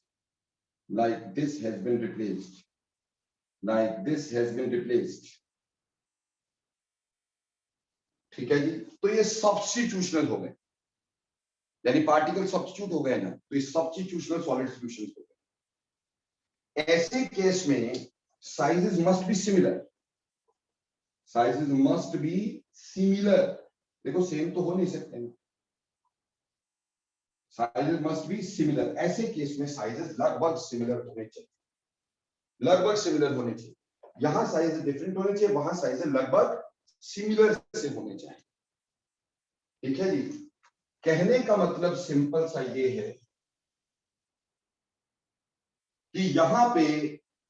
like this has been replaced, like this has been replaced, ठीक है जी। तो ये सब्स्टिट्यूशनल हो गए, यानी पार्टिकल सब्स्टिट्यूट हो गए ना, तो ये सब्स्टिट्यूशनल सॉलिड सॉल्यूशंस हो गए। ऐसे केस में साइजेस मस्ट बी सिमिलर, देखो सेम तो हो नहीं सकते ना, साइजेस मस्ट बी सिमिलर। ऐसे केस में साइजेस लगभग सिमिलर होने चाहिए, लगभग सिमिलर होने चाहिए। यहां साइज डिफरेंट होने चाहिए, वहां साइज लगभग सिमिलर से होने चाहिए। ठीक है जी। कहने का मतलब सिंपल सा ये है कि यहां पे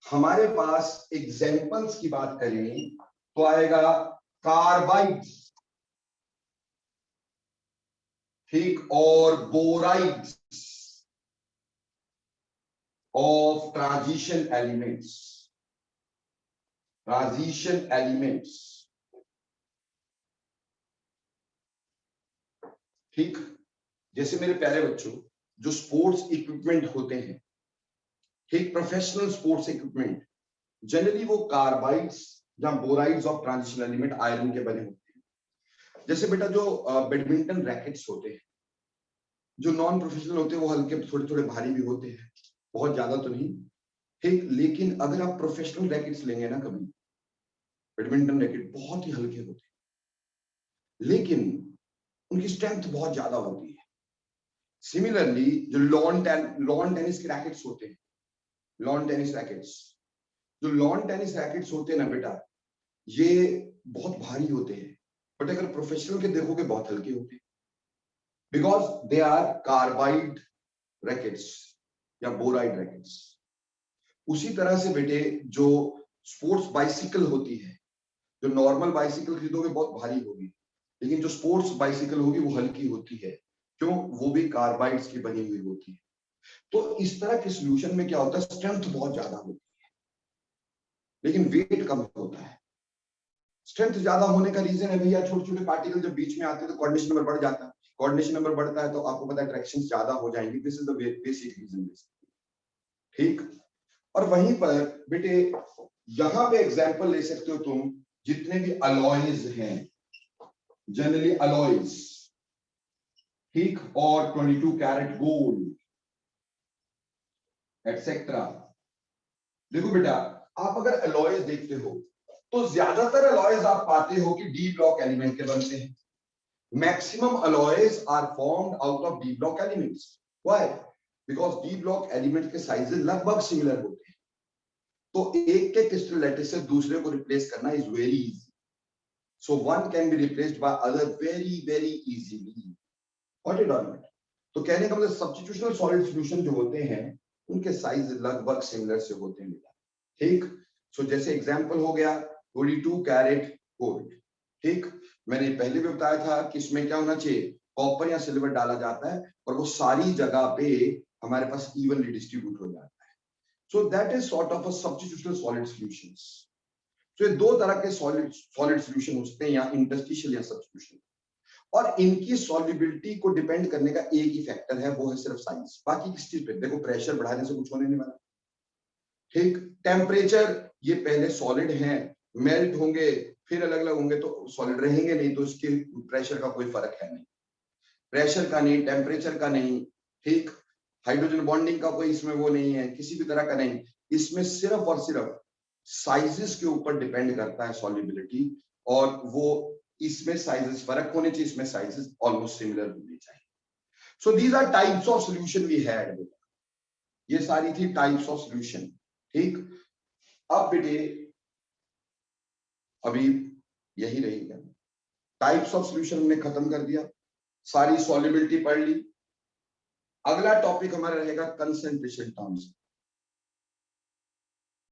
हमारे पास एग्जाम्पल्स की बात करें तो आएगा कार्बाइड्स, ठीक, और borides of transition elements, transition elements, ठीक। जैसे मेरे प्यारे बच्चों, जो स्पोर्ट्स इक्विपमेंट होते हैं, ठीक, प्रोफेशनल स्पोर्ट्स इक्विपमेंट, जनरली वो कार्बाइड्स या borides of transition element iron के बने होते हैं। जैसे बेटा जो बैडमिंटन रैकेट्स होते हैं, जो नॉन प्रोफेशनल होते हैं वो हल्के थोड़े थोड़े भारी भी होते हैं, बहुत ज्यादा तो नहीं, ठीक। लेकिन अगर आप प्रोफेशनल रैकेट्स लेंगे ना, कभी बैडमिंटन रैकेट बहुत ही हल्के होते हैं, लेकिन उनकी स्ट्रेंथ बहुत ज्यादा होती है। सिमिलरली जो लॉन टेनिस के रैकेट्स होते हैं, लॉन टेनिस रैकेट्स, जो लॉन टेनिस रैकेट्स होते हैं ना बेटा, ये बहुत भारी होते हैं, बट अगर प्रोफेशनल के देखोगे बहुत हल्के होते हैं, because they are carbide rackets या बोराइड रैकेट्स। उसी तरह से बेटे जो स्पोर्ट्स बाइसिकल होती है, जो नॉर्मल बाइसिकल खरीदोगे बहुत भारी होगी, लेकिन जो स्पोर्ट्स बाइसिकल होगी वो हल्की होती है, क्यों? वो भी कार्बाइड्स की बनी हुई होती है। तो इस तरह के सॉल्यूशन में क्या होता है, स्ट्रेंथ बहुत ज्यादा होती है लेकिन वेट कम होता है। स्ट्रेंथ ज्यादा होने का रीजन है भैया, छोटे छोटे पार्टिकल जब बीच में आते हैं तो कोऑर्डिनेशन नंबर बढ़ जाता है, कोऑर्डिनेशन नंबर बढ़ता है तो आपको पता है ट्रैक्शन ज्यादा हो जाएंगी। This is the basic reason, ठीक। और वहीं पर बेटे यहां पे एग्जांपल ले सकते हो तुम, जितने भी अलॉयज हैं, जनरली अलॉयज, ठीक, और 22 कैरेट गोल्ड एटसेट्रा। देखो बेटा, आप अगर अलॉयज देखते हो तो ज्यादातर अलॉयज आप पाते हो कि डी ब्लॉक एलिमेंट के बनते हैं। Maximum alloys are formed out of d block elements. Why? Because d block element के साइजेस लगभग सिमिलर होते हैं, तो एक के क्रिस्टल लैटिस से दूसरे को रिप्लेस करना is very easy. So one can be replaced by other very very easily. Got it or not? तो कहने का मतलब सब्स्टिट्यूशनल सॉलिड सॉल्यूशन जो होते हैं उनके साइज लगभग सिमिलर से होते हैं बेटा, ठीक। सो जैसे एग्जांपल हो गया 22 कैरेट गोल्ड, ठीक। मैंने पहले भी बताया था कि इसमें क्या होना चाहिए, कॉपर या सिल्वर डाला जाता है और वो सारी जगह पे हमारे पास इवनली डिस्ट्रीब्यूट हो जाता है। So that is sort of a substitutional solid solutions. तो ये दो तरह के सॉलिड सॉल्यूशन हो सकते हैं, या इंटरस्टिशियल या सब्स्टिट्यूशन, और इनकी सॉल्युबिलिटी को डिपेंड करने का एक ही फैक्टर है, वो है सिर्फ साइज। बाकी किस चीज पे? देखो प्रेशर बढ़ाने से कुछ होने नहीं वाला, ठीक। टेम्परेचर, ये पहले सॉलिड हैं, मेल्ट होंगे फिर अलग अलग होंगे तो सॉलिड रहेंगे नहीं, तो इसके प्रेशर का कोई फर्क है नहीं, प्रेशर का नहीं, टेम्परेचर का नहीं, ठीक। हाइड्रोजन बॉन्डिंग का कोई इसमें वो नहीं है, किसी भी तरह का नहीं। इसमें सिर्फ और सिर्फ साइजेस के ऊपर डिपेंड करता है सॉल्युबिलिटी, और वो इसमें साइजेस फर्क होने चाहिए, इसमें साइजेस ऑलमोस्ट सिमिलर होने चाहिए। So these are types of solution we had. ये सारी थी टाइप्स ऑफ सॉल्यूशन, ठीक। अब बेटे अभी यही रहेगा, टाइप्स ऑफ सॉल्यूशन हमने खत्म कर दिया, सारी सॉल्युबिलिटी पढ़ ली। अगला टॉपिक हमारा रहेगा कंसंट्रेशन टर्म्स।